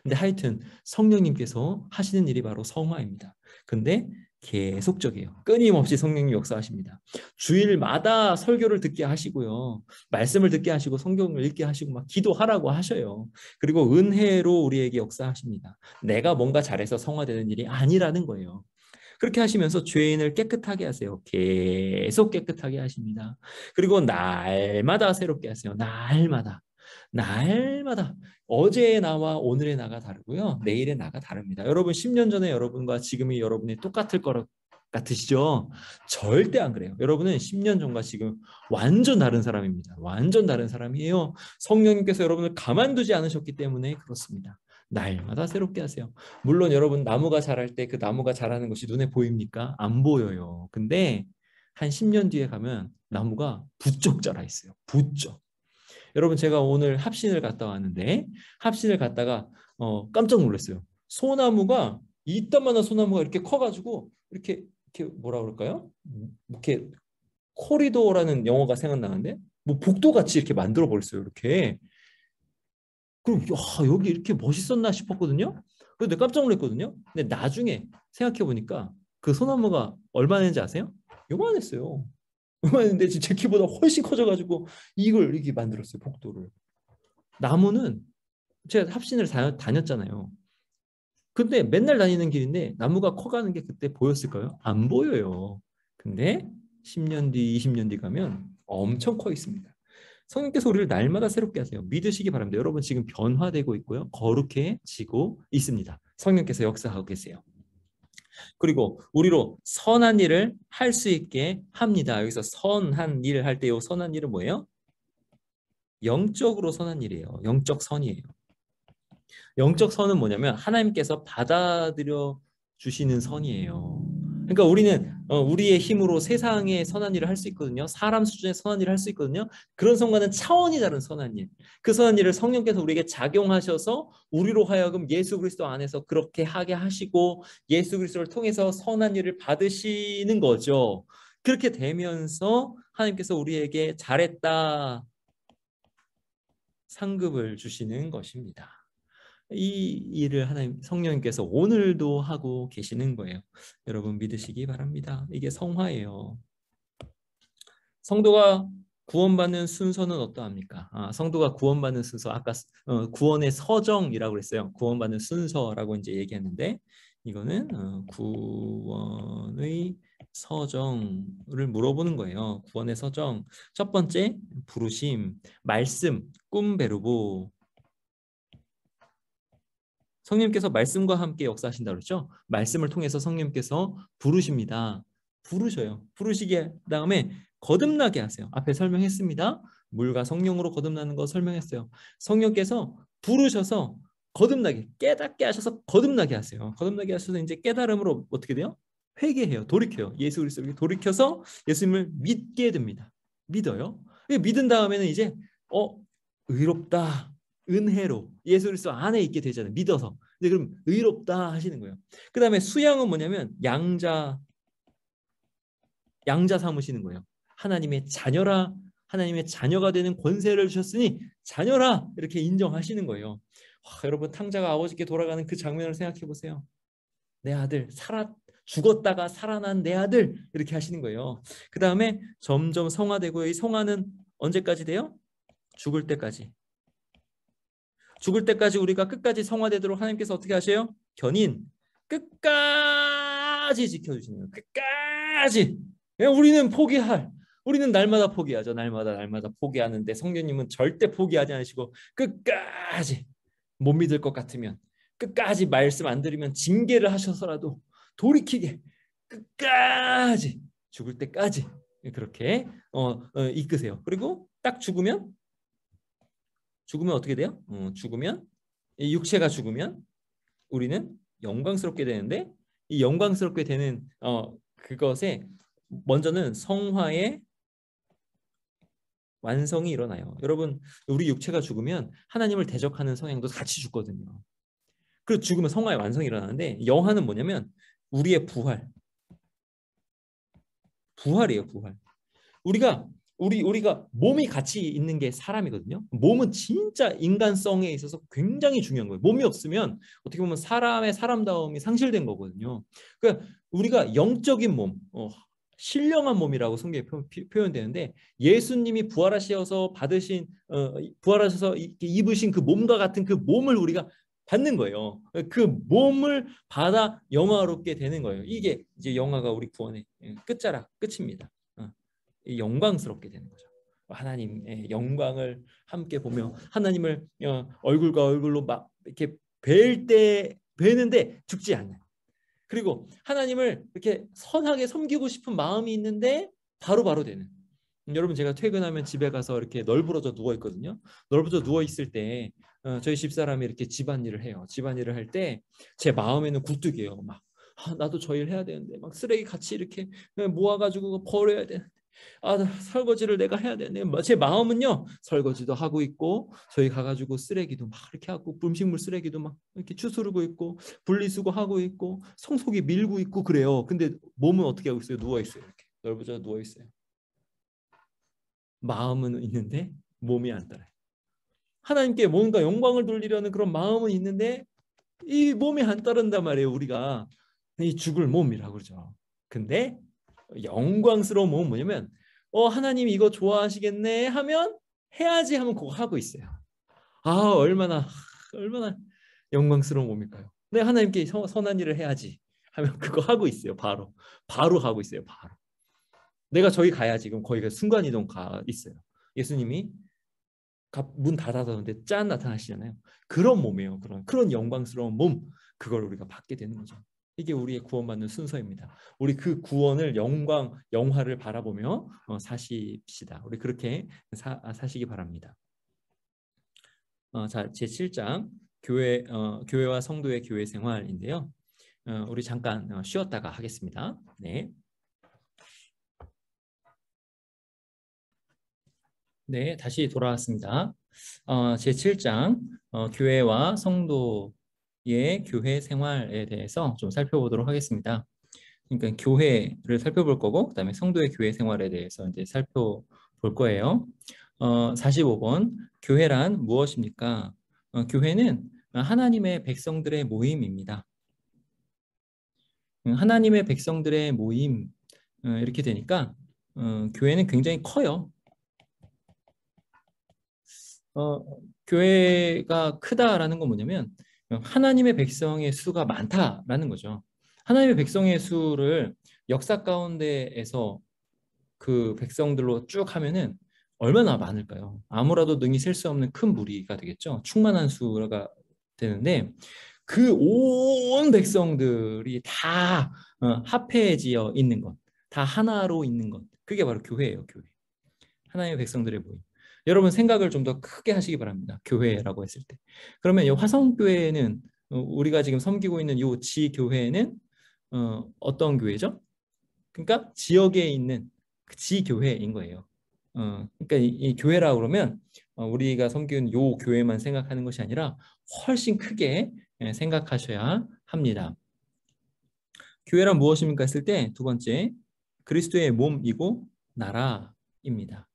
근데 하여튼 성령님께서 하시는 일이 바로 성화입니다. 근데 계속적이에요. 끊임없이 성령님 역사하십니다. 주일마다 설교를 듣게 하시고요. 말씀을 듣게 하시고 성경을 읽게 하시고 막 기도하라고 하셔요. 그리고 은혜로 우리에게 역사하십니다. 내가 뭔가 잘해서 성화되는 일이 아니라는 거예요. 그렇게 하시면서 죄인을 깨끗하게 하세요. 계속 깨끗하게 하십니다. 그리고 날마다 새롭게 하세요. 날마다. 날마다. 어제의 나와 오늘의 나가 다르고요. 내일의 나가 다릅니다. 여러분 10년 전에 여러분과 지금의 여러분이 똑같을 거라 같으시죠? 절대 안 그래요. 여러분은 10년 전과 지금 완전 다른 사람입니다. 완전 다른 사람이에요. 성령님께서 여러분을 가만두지 않으셨기 때문에 그렇습니다. 날마다 새롭게 하세요. 물론 여러분 나무가 자랄 때 그 나무가 자라는 것이 눈에 보입니까? 안 보여요. 근데 한 10년 뒤에 가면 나무가 부쩍 자라 있어요. 부쩍. 여러분 제가 오늘 합신을 갔다 왔는데 합신을 갔다가 깜짝 놀랐어요. 소나무가 이따만한 소나무가 이렇게 커가지고 이렇게 뭐라 그럴까요? 이렇게 코리도라는 영어가 생각나는데 뭐 복도같이 이렇게 만들어 버렸어요. 이렇게. 그럼 여기 이렇게 멋있었나 싶었거든요. 그래서 내가 깜짝 놀랐거든요. 근데 나중에 생각해 보니까 그 소나무가 얼마나 아세요? 요만했어요. 요만했는데 제 키보다 훨씬 커져가지고 이걸 이렇게 만들었어요. 복도를. 나무는 제가 합신을 다녔잖아요. 근데 맨날 다니는 길인데 나무가 커가는 게 그때 보였을까요? 안 보여요. 근데 10년 뒤, 20년 뒤 가면 엄청 커 있습니다. 성령께서 우리를 날마다 새롭게 하세요. 믿으시기 바랍니다. 여러분 지금 변화되고 있고요. 거룩해지고 있습니다. 성령께서 역사하고 계세요. 그리고 우리로 선한 일을 할 수 있게 합니다. 여기서 선한 일을 할 때 이 선한 일은 뭐예요? 영적으로 선한 일이에요. 영적 선이에요. 영적 선은 뭐냐면 하나님께서 받아들여 주시는 선이에요. 그러니까 우리는 우리의 힘으로 세상에 선한 일을 할 수 있거든요. 사람 수준의 선한 일을 할 수 있거든요. 그런 선과는 차원이 다른 선한 일. 그 선한 일을 성령께서 우리에게 작용하셔서 우리로 하여금 예수 그리스도 안에서 그렇게 하게 하시고 예수 그리스도를 통해서 선한 일을 받으시는 거죠. 그렇게 되면서 하나님께서 우리에게 잘했다 상급을 주시는 것입니다. 이 일을 하나님 성령님께서 오늘도 하고 계시는 거예요. 여러분 믿으시기 바랍니다. 이게 성화예요. 성도가 구원받는 순서는 어떠합니까? 성도가 구원받는 순서 아까 구원의 서정이라고 그랬어요. 구원받는 순서라고 이제 얘기했는데 이거는 구원의 서정을 물어보는 거예요. 구원의 서정. 첫 번째 부르심, 말씀, 꿈 베르고. 성령님께서 말씀과 함께 역사하신다 그랬죠? 말씀을 통해서 성령님께서 부르십니다. 부르셔요. 부르시기 다음에 거듭나게 하세요. 앞에 설명했습니다. 물과 성령으로 거듭나는 거 설명했어요. 성령께서 부르셔서 거듭나게 깨닫게 하셔서 거듭나게 하세요. 거듭나게 하셔서 이제 깨달음으로 어떻게 돼요? 회개해요. 돌이켜요. 예수 그리스도를 돌이켜서 예수님을 믿게 됩니다. 믿어요. 믿은 다음에는 이제 의롭다. 은혜로 예수 그리스도 안에 있게 되잖아요. 믿어서. 근데 그럼 의롭다 하시는 거예요. 그 다음에 수양은 뭐냐면 양자 삼으시는 거예요. 하나님의 자녀라, 하나님의 자녀가 되는 권세를 주셨으니 자녀라 이렇게 인정하시는 거예요. 여러분 탕자가 아버지께 돌아가는 그 장면을 생각해 보세요. 내 아들, 죽었다가 살아난 내 아들, 이렇게 하시는 거예요. 그 다음에 점점 성화되고, 이 성화는 언제까지 돼요? 죽을 때까지. 죽을 때까지 우리가 끝까지 성화되도록 하나님께서 어떻게 하세요? 견인 끝까지 지켜주시는 거예요. 끝까지. 우리는 날마다 포기하죠. 날마다 포기하는데 성령님은 절대 포기하지 않으시고 끝까지. 못 믿을 것 같으면, 끝까지 말씀 안 들으면 징계를 하셔서라도 돌이키게 끝까지, 죽을 때까지 그렇게 이끄세요. 그리고 딱 죽으면 어떻게 돼요? 죽으면, 이 육체가 죽으면 우리는 영광스럽게 되는데, 이 영광스럽게 되는 그것에 먼저는 성화의 완성이 일어나요. 여러분, 우리 육체가 죽으면 하나님을 대적하는 성향도 같이 죽거든요. 그리고 죽으면 성화의 완성이 일어나는데, 영화는 뭐냐면 우리의 부활이에요. 부활. 우리가 몸이 같이 있는 게 사람이거든요. 몸은 진짜 인간성에 있어서 굉장히 중요한 거예요. 몸이 없으면 어떻게 보면 사람의 사람다움이 상실된 거거든요. 그러니까 우리가 영적인 몸, 신령한 몸이라고 성경에 표현되는데, 예수님이 부활하셔서 부활하셔서 입으신 그 몸과 같은 그 몸을 우리가 받는 거예요. 그 몸을 받아 영화롭게 되는 거예요. 이게 이제 영화가 우리 구원의 끝입니다. 영광스럽게 되는 거죠. 하나님의 영광을 함께 보며 하나님을 얼굴과 얼굴로 막 이렇게 뵈는데 죽지 않는, 그리고 하나님을 이렇게 선하게 섬기고 싶은 마음이 있는데 바로바로 되는. 여러분, 제가 퇴근하면 집에 가서 이렇게 널브러져 누워 있거든요. 널브러져 누워 있을 때 저희 집사람이 이렇게 집안일을 해요. 집안일을 할 때 제 마음에는 굴뚝이에요. 막 나도 저 일 해야 되는데, 막 쓰레기 같이 이렇게 모아가지고 버려야 되는데, 설거지를 내가 해야 되네. 제 마음은요, 설거지도 하고 있고, 저희 가가지고 쓰레기도 막 이렇게 하고, 음식물 쓰레기도 막 이렇게 추스르고 있고, 분리수거 하고 있고, 청소기 밀고 있고 그래요. 근데 몸은 어떻게 하고 있어요? 누워 있어요. 이렇게 넓어져 누워 있어요. 마음은 있는데 몸이 안 따라요. 하나님께 뭔가 영광을 돌리려는 그런 마음은 있는데 이 몸이 안 따른단 말이에요. 우리가 이 죽을 몸이라고 그러죠. 근데 영광스러운 몸은 뭐냐면, 하나님 이거 좋아하시겠네 하면 해야지 하면 그거 하고 있어요. 얼마나 영광스러운 몸일까요? 네, 하나님께 선한 일을 해야지 하면 그거 하고 있어요. 바로 하고 있어요. 바로 내가 저기 가야지, 그럼 거기가 순간이동 가 있어요. 예수님이 문 닫아서는데 짠 나타나시잖아요. 그런 몸이에요. 그런 영광스러운 몸, 그걸 우리가 받게 되는 거죠. 이게 우리의 구원받는 순서입니다. 우리 그 구원을 영화를 바라보며 사십시다. 우리 그렇게 사시기 바랍니다. 자, 제 7장 교회와 성도의 교회 생활인데요. 우리 잠깐 쉬었다가 하겠습니다. 네. 네, 다시 돌아왔습니다. 제 7장 교회와 성도의 교회 생활에 대해서 좀 살펴보도록 하겠습니다. 그러니까 교회를 살펴볼 거고, 그다음에 성도의 교회 생활에 대해서 이제 살펴볼 거예요. 45번, 교회란 무엇입니까? 교회는 하나님의 백성들의 모임입니다. 하나님의 백성들의 모임, 이렇게 되니까 교회는 굉장히 커요. 교회가 크다라는 건 뭐냐면 하나님의 백성의 수가 많다라는 거죠. 하나님의 백성의 수를 역사 가운데에서 그 백성들로 쭉 하면은 얼마나 많을까요? 아무라도 능히 셀 수 없는 큰 무리가 되겠죠. 충만한 수가 되는데, 그 온 백성들이 다 합해지어 있는 것, 다 하나로 있는 것, 그게 바로 교회예요. 교회. 하나님의 백성들의 모임. 여러분, 생각을 좀 더 크게 하시기 바랍니다. 교회라고 했을 때. 그러면 이 화성교회는, 우리가 지금 섬기고 있는 이 지교회는 어떤 교회죠? 그러니까 지역에 있는 그 지교회인 거예요. 그러니까 이 교회라고 그러면 우리가 섬기는 요 교회만 생각하는 것이 아니라 훨씬 크게 생각하셔야 합니다. 교회란 무엇입니까 했을 때, 두 번째, 그리스도의 몸이고 나라입니다.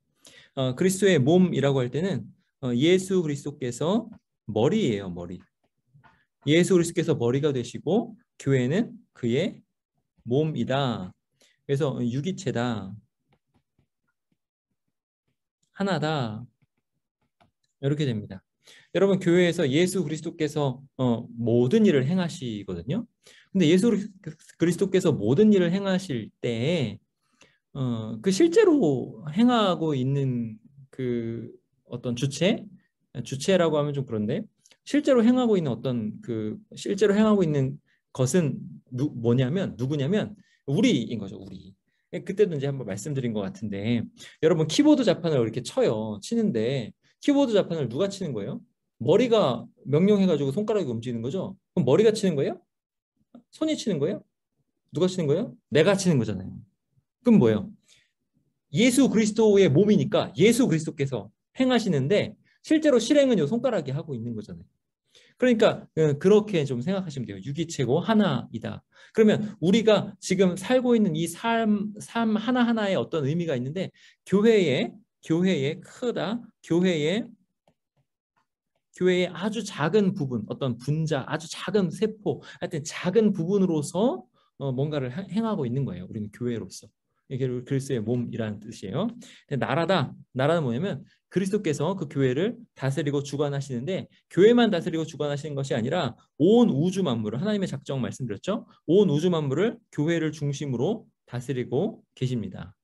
그리스도의 몸이라고 할 때는 예수 그리스도께서 머리예요. 머리. 예수 그리스도께서 머리가 되시고, 교회는 그의 몸이다. 그래서 유기체다, 하나다, 이렇게 됩니다. 여러분, 교회에서 예수 그리스도께서 모든 일을 행하시거든요. 근데 예수 그리스도께서 모든 일을 행하실 때 그 실제로 행하고 있는 그 어떤 주체라고 하면 좀 그런데, 실제로 행하고 있는 어떤 그 실제로 행하고 있는 것은 누구냐면 우리인 거죠, 우리. 그때도 이제 한번 말씀드린 것 같은데, 여러분 키보드 자판을 이렇게 치는데 키보드 자판을 누가 치는 거예요? 머리가 명령해가지고 손가락이 움직이는 거죠. 그럼 머리가 치는 거예요? 손이 치는 거예요? 누가 치는 거예요? 내가 치는 거잖아요. 그럼 뭐예요? 예수 그리스도의 몸이니까 예수 그리스도께서 행하시는데 실제로 실행은 요 손가락이 하고 있는 거잖아요. 그러니까 그렇게 좀 생각하시면 돼요. 유기체고 하나이다. 그러면 우리가 지금 살고 있는 이 삶 하나하나에 어떤 의미가 있는데, 교회의 크다, 교회의 아주 작은 부분, 어떤 분자, 아주 작은 세포, 하여튼 작은 부분으로서 뭔가를 행하고 있는 거예요. 우리는 교회로서. 이게 그리스도의 몸이라는 뜻이에요. 나라는 뭐냐면 그리스도께서 그 교회를 다스리고 주관하시는데, 교회만 다스리고 주관하시는 것이 아니라 온 우주 만물을, 하나님의 작정 말씀드렸죠. 온 우주 만물을 교회를 중심으로 다스리고 계십니다.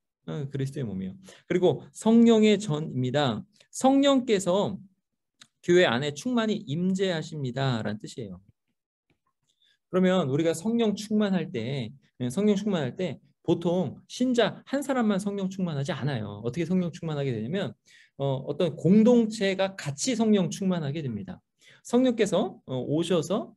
그리스도의 몸이요. 그리고 성령의 전입니다. 성령께서 교회 안에 충만히 임재하십니다라는 뜻이에요. 그러면 우리가 성령 충만할 때 보통 신자 한 사람만 성령 충만하지 않아요. 어떻게 성령 충만하게 되냐면 어떤 공동체가 같이 성령 충만하게 됩니다. 성령께서 오셔서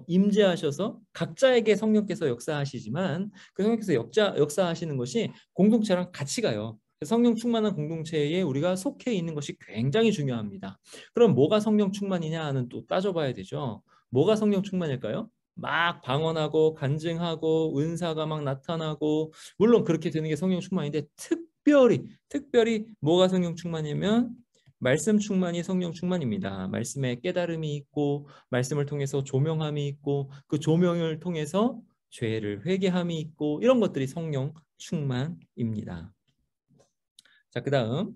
임재하셔서 각자에게 성령께서 역사하시지만, 그 성령께서 역사하시는 것이 공동체랑 같이 가요. 성령 충만한 공동체에 우리가 속해 있는 것이 굉장히 중요합니다. 그럼 뭐가 성령 충만이냐는 또 따져봐야 되죠. 뭐가 성령 충만일까요? 막 방언하고 간증하고 은사가 막 나타나고, 물론 그렇게 되는 게 성령 충만인데, 특별히 뭐가 성령 충만이면 말씀 충만이 성령 충만입니다. 말씀에 깨달음이 있고, 말씀을 통해서 조명함이 있고, 그 조명을 통해서 죄를 회개함이 있고, 이런 것들이 성령 충만입니다. 자, 그다음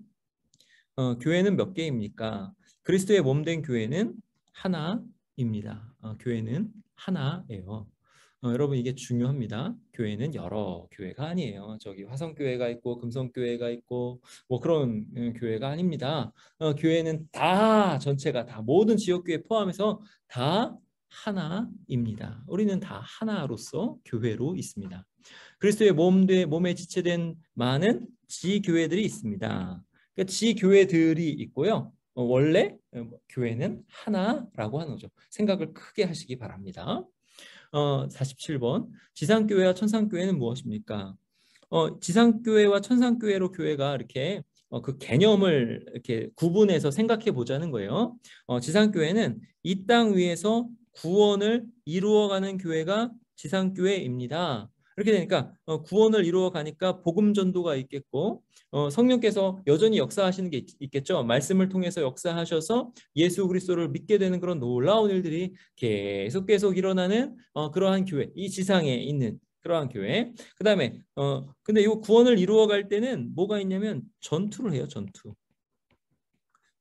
교회는 몇 개입니까? 그리스도의 몸 된 교회는 하나입니다. 교회는 하나예요. 여러분, 이게 중요합니다. 교회는 여러 교회가 아니에요. 저기 화성교회가 있고 금성교회가 있고 뭐 그런 교회가 아닙니다. 교회는 다, 전체가 다, 모든 지역교회 포함해서 다 하나입니다. 우리는 다 하나로서 교회로 있습니다. 그리스도의 몸에 지체된 많은 지교회들이 있습니다. 그러니까 지교회들이 있고요. 원래 교회는 하나라고 하는 거죠. 생각을 크게 하시기 바랍니다. 47번. 지상교회와 천상교회는 무엇입니까? 지상교회와 천상교회로 교회가 이렇게 그 개념을 이렇게 구분해서 생각해 보자는 거예요. 지상교회는 이 땅 위에서 구원을 이루어가는 교회가 지상교회입니다. 이렇게 되니까 구원을 이루어 가니까 복음 전도가 있겠고, 성령께서 여전히 역사하시는 게 있겠죠. 말씀을 통해서 역사하셔서 예수 그리스도를 믿게 되는 그런 놀라운 일들이 계속 일어나는 그러한 교회, 이 지상에 있는 그러한 교회. 그다음에 근데 이 구원을 이루어 갈 때는 뭐가 있냐면 전투를 해요. 전투.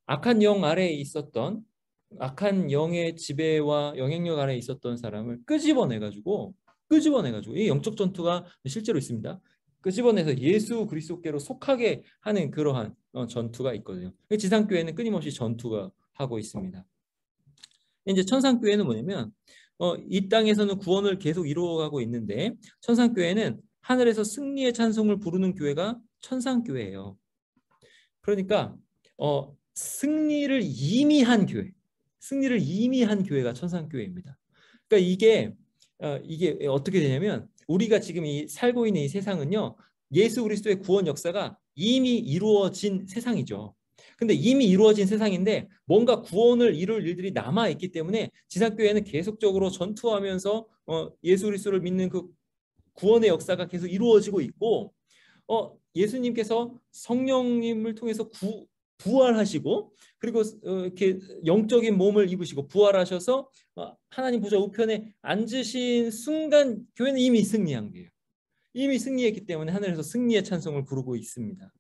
악한 영 아래에 있었던, 악한 영의 지배와 영향력 아래에 있었던 사람을 끄집어내 가지고 이 영적 전투가 실제로 있습니다. 끄집어내서 예수 그리스도께로 속하게 하는 그러한 전투가 있거든요. 지상교회는 끊임없이 전투가 하고 있습니다. 이제 천상교회는 뭐냐면 이 땅에서는 구원을 계속 이루어가고 있는데, 천상교회는 하늘에서 승리의 찬송을 부르는 교회가 천상교회예요. 그러니까 승리를 이미 한 교회가 천상교회입니다. 그러니까 이게 어떻게 되냐면, 우리가 지금 살고 있는 이 세상은요, 예수 그리스도의 구원 역사가 이미 이루어진 세상이죠. 근데 이미 이루어진 세상인데 뭔가 구원을 이룰 일들이 남아 있기 때문에 지상교회는 계속적으로 전투하면서 예수 그리스도를 믿는 그 구원의 역사가 계속 이루어지고 있고, 예수님께서 성령님을 통해서 부활하시고 그리고 이렇게 영적인 몸을 입으시고 부활하셔서 하나님 보좌 우편에 앉으신 순간 교회는 이미 승리한 거예요. 이미 승리했기 때문에 하늘에서 승리의 찬송을 부르고 있습니다.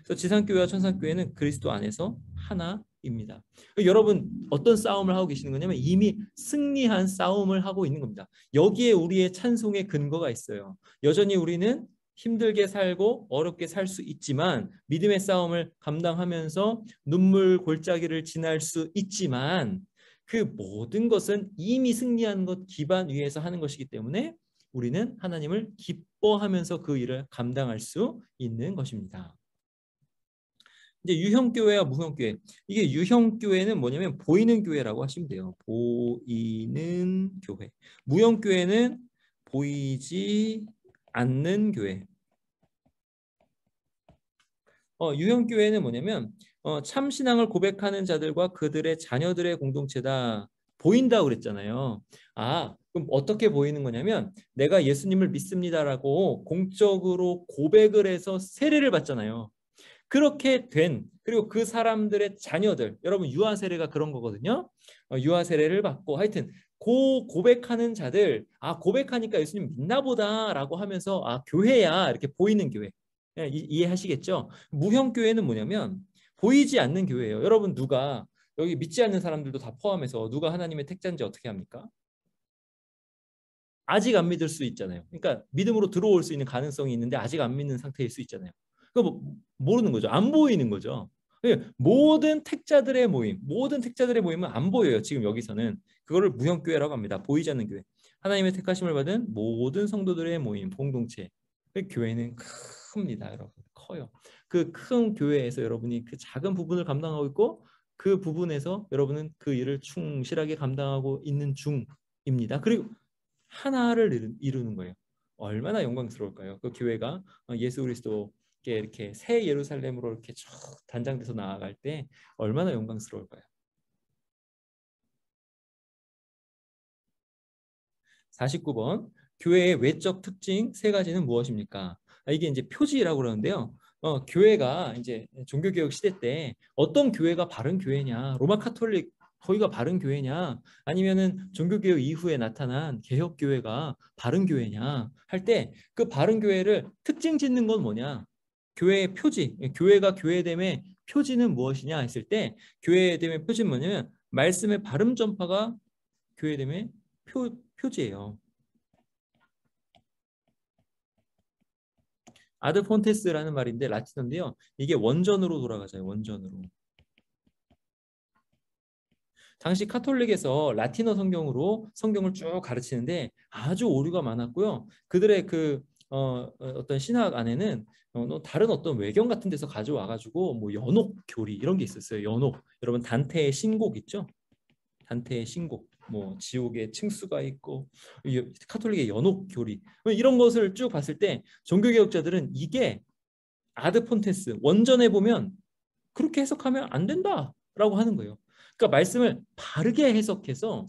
그래서 지상교회와 천상교회는 그리스도 안에서 하나입니다. 여러분 어떤 싸움을 하고 계시는 거냐면 이미 승리한 싸움을 하고 있는 겁니다. 여기에 우리의 찬송의 근거가 있어요. 여전히 우리는 힘들게 살고 어렵게 살 수 있지만 믿음의 싸움을 감당하면서 눈물 골짜기를 지날 수 있지만 그 모든 것은 이미 승리한 것 기반 위에서 하는 것이기 때문에 우리는 하나님을 기뻐하면서 그 일을 감당할 수 있는 것입니다. 이제 유형교회와 무형교회. 이게 유형교회는 뭐냐면 보이는 교회라고 하시면 돼요. 보이는 교회. 무형교회는 보이지 않는 교회. 유형교회는 뭐냐면 참신앙을 고백하는 자들과 그들의 자녀들의 공동체다. 보인다고 그랬잖아요. 그럼 어떻게 보이는 거냐면 내가 예수님을 믿습니다라고 공적으로 고백을 해서 세례를 받잖아요. 그렇게 된 그리고 그 사람들의 자녀들 여러분 유아 세례가 그런 거거든요. 유아 세례를 받고 하여튼 고백하는 자들 고백하니까 예수님 믿나 보다라고 하면서 교회야 이렇게 보이는 교회. 이해하시겠죠? 무형 교회는 뭐냐면 보이지 않는 교회예요. 여러분 누가 여기 믿지 않는 사람들도 다 포함해서 누가 하나님의 택자인지 어떻게 합니까? 아직 안 믿을 수 있잖아요. 그러니까 믿음으로 들어올 수 있는 가능성이 있는데 아직 안 믿는 상태일 수 있잖아요. 그거 모르는 거죠. 안 보이는 거죠. 모든 택자들의 모임은 안 보여요. 지금 여기서는 그거를 무형교회라고 합니다. 보이지 않는 교회. 하나님의 택하심을 받은 모든 성도들의 모임, 공동체. 교회는 큽니다, 여러분. 커요. 그 큰 교회에서 여러분이 그 작은 부분을 감당하고 있고 그 부분에서 여러분은 그 일을 충실하게 감당하고 있는 중입니다. 그리고 하나를 이루는 거예요. 얼마나 영광스러울까요? 그 교회가 예수 그리스도께 이렇게 새 예루살렘으로 이렇게 쭉 단장돼서 나아갈 때 얼마나 영광스러울까요? 49번 교회의 외적 특징 세 가지는 무엇입니까? 이게 이제 표지라고 그러는데요. 교회가 이제 종교개혁 시대 때 어떤 교회가 바른 교회냐, 로마 카톨릭 거기가 바른 교회냐, 아니면은 종교개혁 이후에 나타난 개혁교회가 바른 교회냐 할 때 그 바른 교회를 특징 짓는 건 뭐냐? 교회의 표지, 교회가 교회됨의 표지는 무엇이냐 했을 때 교회됨의 표지는 뭐냐면 말씀의 바른 전파가 교회됨의 표지예요. 아드 폰테스라는 말인데 라틴어인데요. 이게 원전으로 돌아가잖아요. 원전으로. 당시 카톨릭에서 라틴어 성경으로 성경을 쭉 가르치는데 아주 오류가 많았고요. 그들의 어떤 신학 안에는 다른 어떤 외경 같은 데서 가져와 가지고 뭐 연옥 교리 이런 게 있었어요. 연옥. 여러분 단테의 신곡 있죠? 단테의 신곡. 뭐 지옥의 층수가 있고 카톨릭의 연옥 교리 이런 것을 쭉 봤을 때 종교개혁자들은 이게 아드 폰테스 원전에 보면 그렇게 해석하면 안 된다라고 하는 거예요. 그러니까 말씀을 바르게 해석해서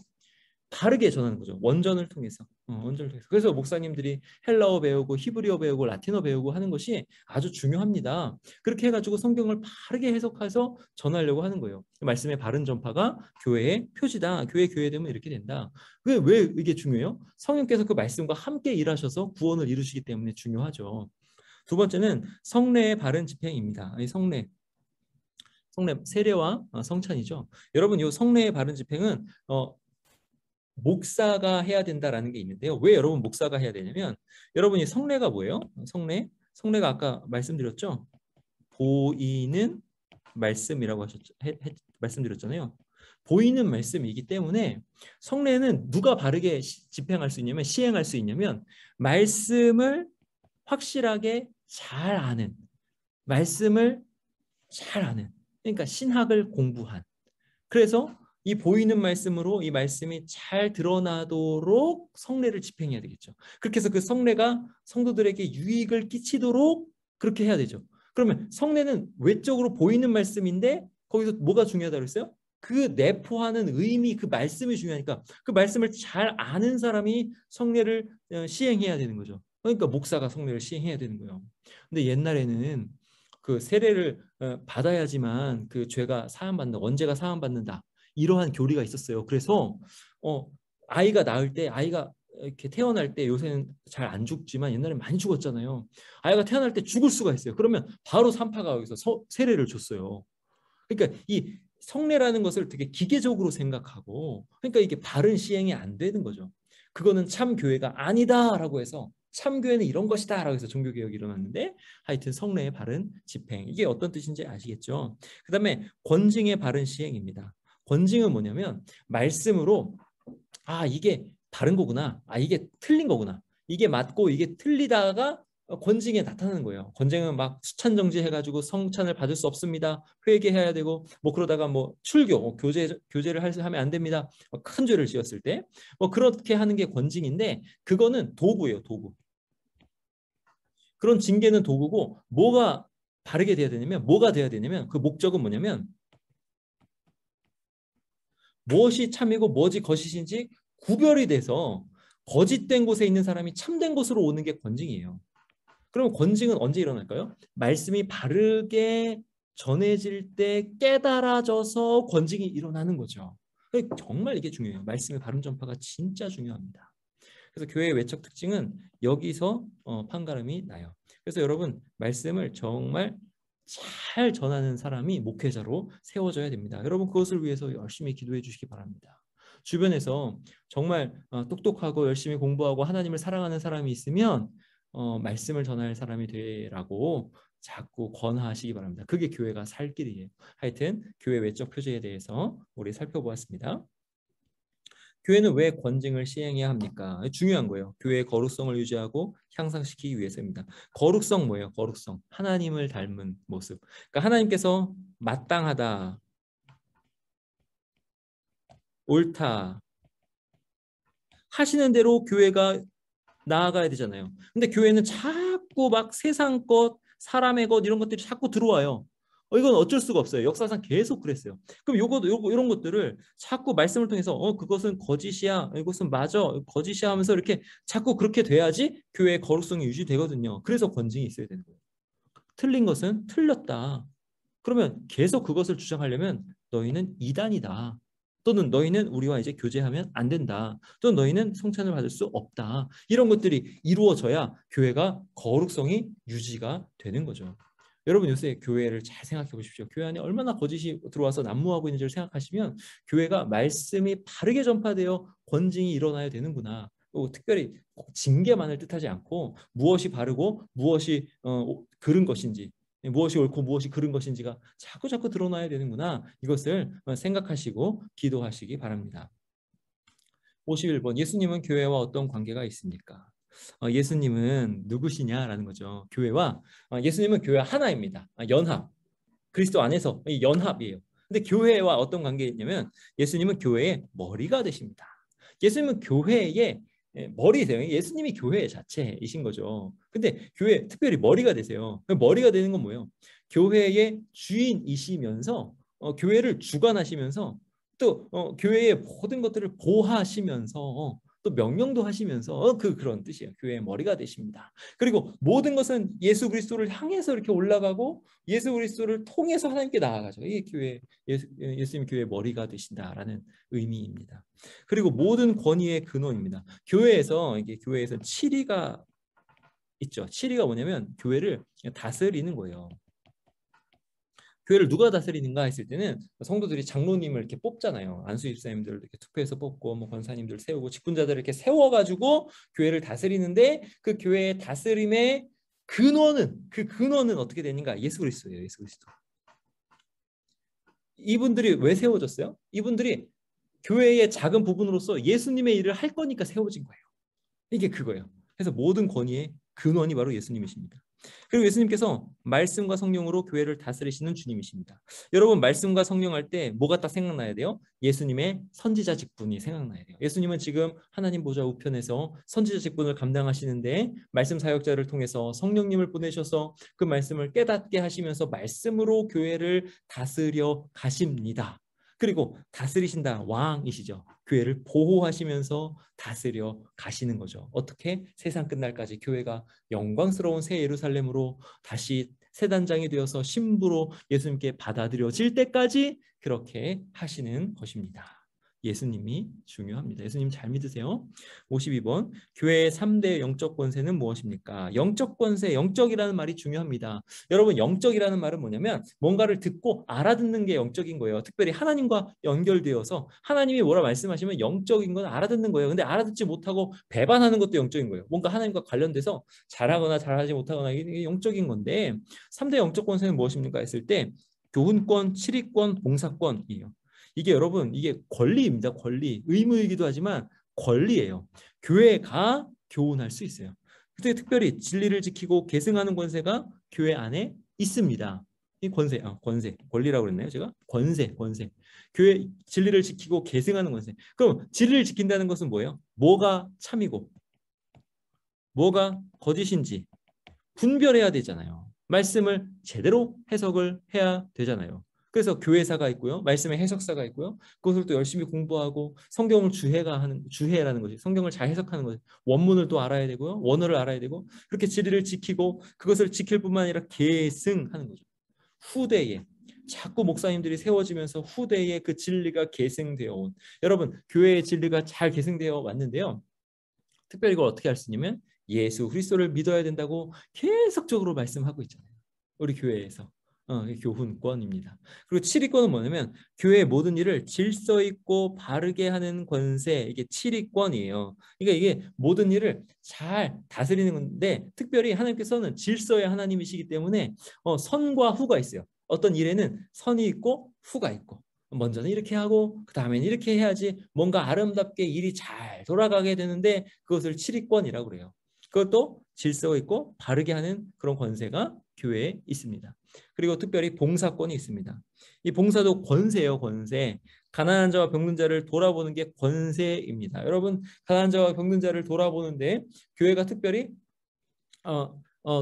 바르게 전하는 거죠. 원전을 통해서. 원전을 통해서. 그래서 목사님들이 헬라어 배우고 히브리어 배우고 라틴어 배우고 하는 것이 아주 중요합니다. 그렇게 해가지고 성경을 바르게 해석해서 전하려고 하는 거예요. 말씀의 바른 전파가 교회의 표지다. 교회되면 이렇게 된다. 왜 이게 중요해요? 성령께서 그 말씀과 함께 일하셔서 구원을 이루시기 때문에 중요하죠. 두 번째는 성례의 바른 집행입니다. 이 성례 세례와 성찬이죠. 여러분 이 성례의 바른 집행은 목사가 해야 된다라는 게 있는데요. 왜 여러분 목사가 해야 되냐면 여러분이 성례가 뭐예요? 성례가 아까 말씀드렸죠. 보이는 말씀이라고 말씀드렸잖아요. 보이는 말씀이기 때문에 성례는 누가 바르게 집행할 수 있냐면 시행할 수 있냐면 말씀을 확실하게 잘 아는 말씀을 잘 아는 그러니까 신학을 공부한 그래서 이 보이는 말씀으로 이 말씀이 잘 드러나도록 성례를 집행해야 되겠죠. 그렇게 해서 그 성례가 성도들에게 유익을 끼치도록 그렇게 해야 되죠. 그러면 성례는 외적으로 보이는 말씀인데 거기서 뭐가 중요하다고 했어요? 그 내포하는 의미, 그 말씀이 중요하니까 그 말씀을 잘 아는 사람이 성례를 시행해야 되는 거죠. 그러니까 목사가 성례를 시행해야 되는 거예요. 근데 옛날에는 그 세례를 받아야지만 그 죄가 사함받는다. 언제가 사함받는다. 이러한 교리가 있었어요. 그래서 아이가 낳을 때 아이가 이렇게 태어날 때 요새는 잘 안 죽지만 옛날에 많이 죽었잖아요. 아이가 태어날 때 죽을 수가 있어요. 그러면 바로 산파가 여기서 세례를 줬어요. 그러니까 이 성례라는 것을 되게 기계적으로 생각하고 그러니까 이게 바른 시행이 안 되는 거죠. 그거는 참 교회가 아니다라고 해서 참 교회는 이런 것이다라고 해서 종교개혁이 일어났는데 하여튼 성례의 바른 집행 이게 어떤 뜻인지 아시겠죠? 그 다음에 권징의 바른 시행입니다. 권징은 뭐냐면 말씀으로 이게 다른 거구나. 이게 틀린 거구나. 이게 맞고 이게 틀리다가 권징에 나타나는 거예요. 권징은 막 수찬정지 해가지고 성찬을 받을 수 없습니다. 회개해야 되고 뭐 그러다가 뭐 출교 교제를 하면 안 됩니다. 큰 죄를 지었을 때 뭐 그렇게 하는 게 권징인데 그거는 도구예요. 도구. 그런 징계는 도구고 뭐가 바르게 돼야 되냐면 뭐가 돼야 되냐면 그 목적은 뭐냐면 무엇이 참이고 무엇이 거짓인지 구별이 돼서 거짓된 곳에 있는 사람이 참된 곳으로 오는 게 권징이에요. 그럼 권징은 언제 일어날까요? 말씀이 바르게 전해질 때 깨달아져서 권징이 일어나는 거죠. 정말 이게 중요해요. 말씀의 바른 전파가 진짜 중요합니다. 그래서 교회의 외적 특징은 여기서 판가름이 나요. 그래서 여러분 말씀을 정말 잘 전하는 사람이 목회자로 세워져야 됩니다. 여러분 그것을 위해서 열심히 기도해 주시기 바랍니다. 주변에서 정말 똑똑하고 열심히 공부하고 하나님을 사랑하는 사람이 있으면 말씀을 전할 사람이 되라고 자꾸 권하시기 바랍니다. 그게 교회가 살 길이에요. 하여튼 교회 외적 표제에 대해서 우리 살펴보았습니다. 교회는 왜 권징을 시행해야 합니까? 중요한 거예요. 교회의 거룩성을 유지하고 향상시키기 위해서입니다. 거룩성 뭐예요? 거룩성. 하나님을 닮은 모습. 그러니까 하나님께서 마땅하다, 옳다 하시는 대로 교회가 나아가야 되잖아요. 근데 교회는 자꾸 막 세상 것, 사람의 것 이런 것들이 자꾸 들어와요. 이건 어쩔 수가 없어요. 역사상 계속 그랬어요. 그럼 이런 것들을 자꾸 말씀을 통해서 그것은 거짓이야, 이것은 맞아, 거짓이야 하면서 이렇게 자꾸 그렇게 돼야지 교회의 거룩성이 유지되거든요. 그래서 권징이 있어야 되는 거예요. 틀린 것은 틀렸다. 그러면 계속 그것을 주장하려면 너희는 이단이다. 또는 너희는 우리와 이제 교제하면 안 된다. 또는 너희는 성찬을 받을 수 없다. 이런 것들이 이루어져야 교회가 거룩성이 유지가 되는 거죠. 여러분 요새 교회를 잘 생각해 보십시오. 교회 안에 얼마나 거짓이 들어와서 난무하고 있는지를 생각하시면 교회가 말씀이 바르게 전파되어 권징이 일어나야 되는구나. 특별히 징계만을 뜻하지 않고 무엇이 바르고 무엇이 그른 것인지 무엇이 옳고 무엇이 그른 것인지가 자꾸 드러나야 되는구나. 이것을 생각하시고 기도하시기 바랍니다. 51번 예수님은 교회와 어떤 관계가 있습니까? 예수님은 누구시냐라는 거죠. 교회와 예수님은 교회 하나입니다. 연합. 그리스도 안에서 연합이에요. 근데 교회와 어떤 관계가 있냐면 예수님은 교회의 머리가 되십니다. 예수님은 교회의 머리세요. 예수님이 교회 자체이신 거죠. 근데 교회 특별히 머리가 되세요. 머리가 되는 건 뭐예요? 교회의 주인이시면서 교회를 주관하시면서 또 교회의 모든 것들을 보호하시면서 또 명령도 하시면서 그런 뜻이에요. 교회의 머리가 되십니다. 그리고 모든 것은 예수 그리스도를 향해서 이렇게 올라가고 예수 그리스도를 통해서 하나님께 나아가죠. 이게 예수님 교회의 머리가 되신다라는 의미입니다. 그리고 모든 권위의 근원입니다. 교회에서 치리가 있죠. 치리가 뭐냐면 교회를 다스리는 거예요. 교회를 누가 다스리는가 했을 때는 성도들이 장로님을 이렇게 뽑잖아요. 안수 집사님들 이렇게 투표해서 뽑고 뭐 권사님들 세우고 직분자들을 이렇게 세워가지고 교회를 다스리는데 그 교회의 다스림의 근원은 어떻게 되는가? 예수 그리스도예요. 예수 그리스도. 이분들이 왜 세워졌어요? 이분들이 교회의 작은 부분으로서 예수님의 일을 할 거니까 세워진 거예요. 이게 그거예요. 그래서 모든 권위의 근원이 바로 예수님이십니다. 그리고 예수님께서 말씀과 성령으로 교회를 다스리시는 주님이십니다. 여러분 말씀과 성령 할 때 뭐가 딱 생각나야 돼요? 예수님의 선지자 직분이 생각나야 돼요. 예수님은 지금 하나님 보좌 우편에서 선지자 직분을 감당하시는데 말씀 사역자를 통해서 성령님을 보내셔서 그 말씀을 깨닫게 하시면서 말씀으로 교회를 다스려 가십니다. 그리고 다스리신다 왕이시죠. 교회를 보호하시면서 다스려 가시는 거죠. 어떻게? 세상 끝날까지 교회가 영광스러운 새 예루살렘으로 다시 새 단장이 되어서 신부로 예수님께 받아들여질 때까지 그렇게 하시는 것입니다. 예수님이 중요합니다. 예수님 잘 믿으세요. 52번 교회의 3대 영적 권세는 무엇입니까? 영적 권세, 영적이라는 말이 중요합니다. 여러분 영적이라는 말은 뭐냐면 뭔가를 듣고 알아듣는 게 영적인 거예요. 특별히 하나님과 연결되어서 하나님이 뭐라 말씀하시면 영적인 건 알아듣는 거예요. 근데 알아듣지 못하고 배반하는 것도 영적인 거예요. 뭔가 하나님과 관련돼서 잘하거나 잘하지 못하거나 이게 영적인 건데 3대 영적 권세는 무엇입니까? 했을 때 교훈권, 치리권, 봉사권이에요. 이게 여러분 이게 권리입니다. 권리. 의무이기도 하지만 권리예요. 교회가 교훈할 수 있어요. 그때 특별히 진리를 지키고 계승하는 권세가 교회 안에 있습니다. 이 권세, 권세, 권리라고 그랬나요? 제가 권세, 권세. 교회 진리를 지키고 계승하는 권세. 그럼 진리를 지킨다는 것은 뭐예요? 뭐가 참이고 뭐가 거짓인지 분별해야 되잖아요. 말씀을 제대로 해석을 해야 되잖아요. 그래서 교회사가 있고요. 말씀의 해석사가 있고요. 그것을 또 열심히 공부하고 성경을 주해라는 것이 성경을 잘 해석하는 것이 원문을 또 알아야 되고요. 원어를 알아야 되고 그렇게 진리를 지키고 그것을 지킬 뿐만 아니라 계승하는 거죠. 후대에 자꾸 목사님들이 세워지면서 후대에 그 진리가 계승되어 온 여러분 교회의 진리가 잘 계승되어 왔는데요. 특별히 이걸 어떻게 할 수 있냐면 예수 그리스도를 믿어야 된다고 계속적으로 말씀하고 있잖아요. 우리 교회에서 교훈권입니다. 그리고 7위권은 뭐냐면 교회의 모든 일을 질서 있고 바르게 하는 권세 이게 7위권이에요. 그러니까 이게 모든 일을 잘 다스리는 건데 특별히 하나님께서는 질서의 하나님이시기 때문에 선과 후가 있어요. 어떤 일에는 선이 있고 후가 있고 먼저는 이렇게 하고 그 다음에는 이렇게 해야지 뭔가 아름답게 일이 잘 돌아가게 되는데 그것을 7위권이라고 그래요. 그것도 질서가 있고 바르게 하는 그런 권세가 교회에 있습니다. 그리고 특별히 봉사권이 있습니다. 이 봉사도 권세예요, 권세. 가난한 자와 병든 자를 돌아보는 게 권세입니다. 여러분 가난한 자와 병든 자를 돌아보는데 교회가 특별히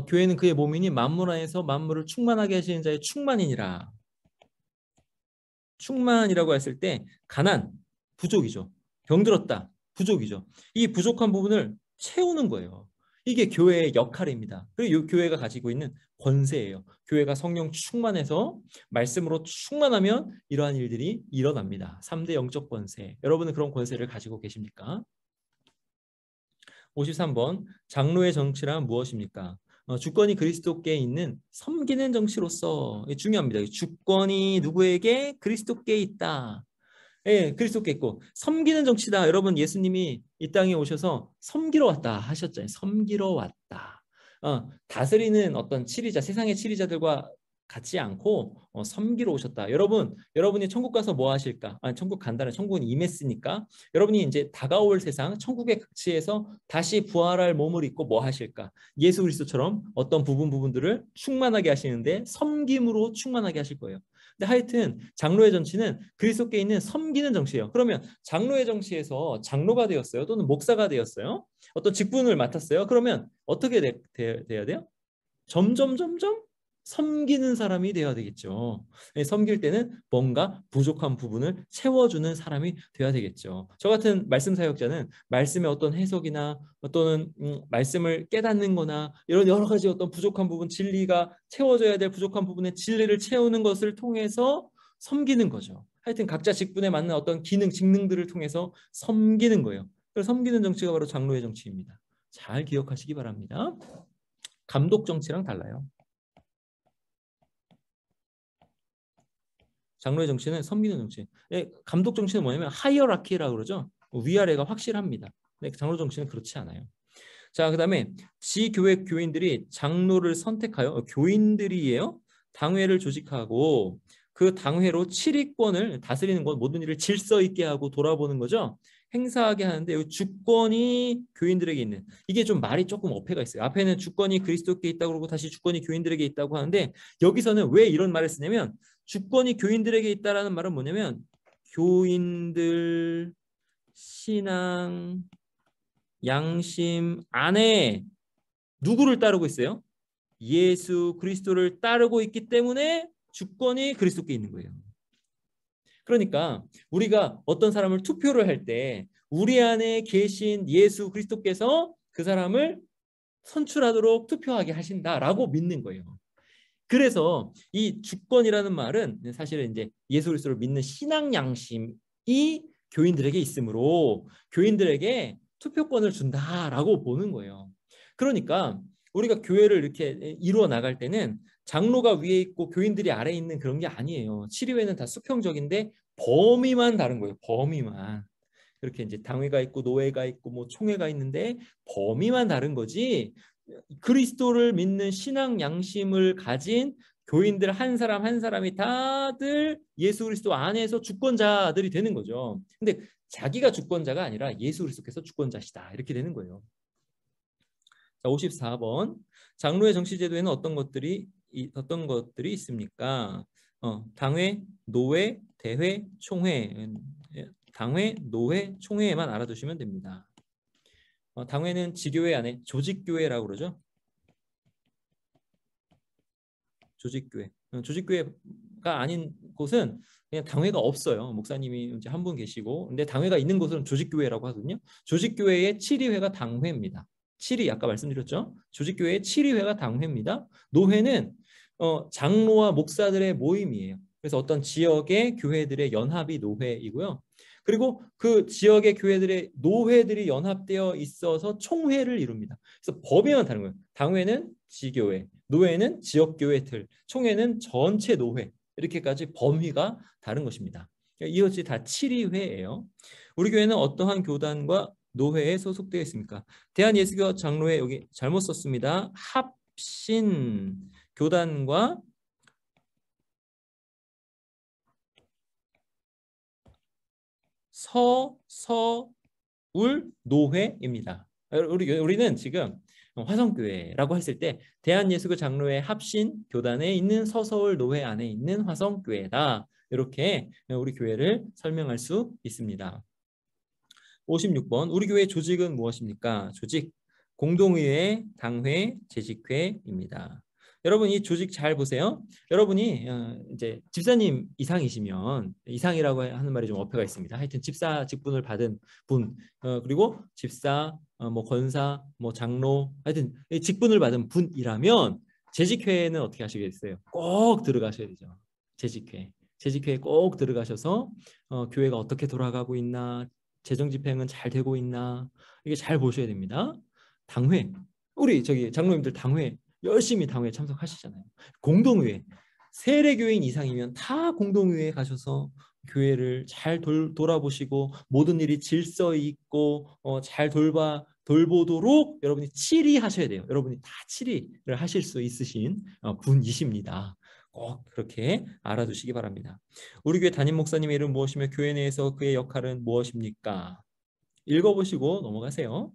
교회는 그의 몸이니 만물 안에서 만물을 충만하게 하시는 자의 충만이니라. 충만이라고 했을 때 가난, 부족이죠. 병들었다, 부족이죠. 이 부족한 부분을 채우는 거예요. 이게 교회의 역할입니다. 그리고 이 교회가 가지고 있는 권세예요. 교회가 성령 충만해서 말씀으로 충만하면 이러한 일들이 일어납니다. 3대 영적 권세. 여러분은 그런 권세를 가지고 계십니까? 53번 장로의 정치란 무엇입니까? 주권이 그리스도께 있는 섬기는 정치로서 중요합니다. 주권이 누구에게? 그리스도께 있다. 예, 그리스도께 있고 섬기는 정치다. 여러분 예수님이 이 땅에 오셔서 섬기러 왔다 하셨잖아요. 섬기러 왔다. 다스리는 어떤 치리자, 세상의 치리자들과 같지 않고 섬기러 오셨다. 여러분이 천국 가서 뭐 하실까? 천국 간다는 천국은 임했으니까 여러분이 이제 다가올 세상 천국의 극치에서 다시 부활할 몸을 입고 뭐 하실까? 예수 그리스도처럼 어떤 부분들을 충만하게 하시는데 섬김으로 충만하게 하실 거예요. 근데 하여튼 장로의 정치는 그리스도께 있는 섬기는 정치예요. 그러면 장로의 정치에서 장로가 되었어요. 또는 목사가 되었어요. 어떤 직분을 맡았어요. 그러면 어떻게 돼야 돼요? 점점 섬기는 사람이 되어야 되겠죠. 섬길 때는 뭔가 부족한 부분을 채워주는 사람이 되어야 되겠죠. 저 같은 말씀 사역자는 말씀의 어떤 해석이나 또는 말씀을 깨닫는 거나 이런 여러 가지 어떤 부족한 부분, 진리가 채워져야 될 부족한 부분의 진리를 채우는 것을 통해서 섬기는 거죠. 하여튼 각자 직분에 맞는 어떤 직능들을 통해서 섬기는 거예요. 그래서 섬기는 정치가 바로 장로의 정치입니다. 잘 기억하시기 바랍니다. 감독 정치랑 달라요. 장로의 정치는 섬기는 정치. 감독 정치는 뭐냐면 하이어라키라고 그러죠. 위아래가 확실합니다. 장로 정치는 그렇지 않아요. 자, 그다음에 지교회 교인들이 장로를 선택하여 교인들이에요. 당회를 조직하고 그 당회로 7위권을 다스리는 것, 모든 일을 질서 있게 하고 돌아보는 거죠. 행사하게 하는데 이 주권이 교인들에게 있는 이게 좀 말이 조금 어폐가 있어요. 앞에는 주권이 그리스도께 있다고 그러고 다시 주권이 교인들에게 있다고 하는데 여기서는 왜 이런 말을 쓰냐면 주권이 교인들에게 있다라는 말은 뭐냐면 교인들 신앙 양심 안에 누구를 따르고 있어요? 예수 그리스도를 따르고 있기 때문에 주권이 그리스도께 있는 거예요. 그러니까 우리가 어떤 사람을 투표를 할 때 우리 안에 계신 예수 그리스도께서 그 사람을 선출하도록 투표하게 하신다라고 믿는 거예요. 그래서 이 주권이라는 말은 사실은 이제 예수 그리스도를 믿는 신앙 양심이 교인들에게 있으므로 교인들에게 투표권을 준다라고 보는 거예요. 그러니까 우리가 교회를 이렇게 이루어 나갈 때는 장로가 위에 있고 교인들이 아래에 있는 그런 게 아니에요. 치리회는 다 수평적인데 범위만 다른 거예요. 범위만. 그렇게 이제 당회가 있고 노회가 있고 뭐 총회가 있는데 범위만 다른 거지. 그리스도를 믿는 신앙 양심을 가진 교인들 한 사람 한 사람이 다들 예수 그리스도 안에서 주권자들이 되는 거죠. 근데 자기가 주권자가 아니라 예수 그리스도께서 주권자시다. 이렇게 되는 거예요. 자, 54번. 장로의 정치 제도에는 어떤 것들이 있습니까? 당회, 노회, 대회, 총회. 당회, 노회, 총회에만 알아두시면 됩니다. 당회는 지교회 안에 조직교회라고 그러죠. 조직교회. 조직교회가 아닌 곳은 그냥 당회가 없어요. 목사님이 이제 한 분 계시고, 근데 당회가 있는 곳은 조직교회라고 하거든요. 조직교회의 7위회가 당회입니다. 7위 아까 말씀드렸죠. 조직교회의 7위회가 당회입니다. 노회는 장로와 목사들의 모임이에요. 그래서 어떤 지역의 교회들의 연합이 노회이고요. 그리고 그 지역의 교회들의 노회들이 연합되어 있어서 총회를 이룹니다. 그래서 범위만 다른 거예요. 당회는 지교회, 노회는 지역교회 틀, 총회는 전체 노회, 이렇게까지 범위가 다른 것입니다. 이것이 다 7위회예요. 우리 교회는 어떠한 교단과 노회에 소속되어 있습니까? 대한예수교 장로회 여기 잘못 썼습니다. 합신 교단과 서울 노회입니다. 우리는 지금 화성교회라고 했을 때 대한예수교 장로회 합신 교단에 있는 서서울 노회 안에 있는 화성교회다. 이렇게 우리 교회를 설명할 수 있습니다. 56번. 우리 교회 조직은 무엇입니까? 조직, 공동의회, 당회, 재직회입니다. 여러분 이 조직 잘 보세요. 여러분이 이제 집사님 이상이시면, 이상이라고 하는 말이 좀 어폐가 있습니다. 하여튼 집사 직분을 받은 분, 그리고 집사, 뭐 권사, 뭐 장로, 하여튼 직분을 받은 분이라면 재직회는 어떻게 하시겠어요? 꼭 들어가셔야 되죠. 재직회에 꼭 들어가셔서 교회가 어떻게 돌아가고 있나, 재정 집행은 잘 되고 있나, 이게 잘 보셔야 됩니다. 당회, 우리 저기 장로님들 당회 열심히 당회에 참석하시잖아요. 공동의회, 세례교인 이상이면 다 공동의회에 가셔서 교회를 잘 돌아보시고 모든 일이 질서 있고 잘 돌보도록 여러분이 치리하셔야 돼요. 여러분이 다 치리를 하실 수 있으신 분이십니다. 꼭 그렇게 알아두시기 바랍니다. 우리 교회 담임 목사님의 이름 무엇이며 교회 내에서 그의 역할은 무엇입니까? 읽어보시고 넘어가세요.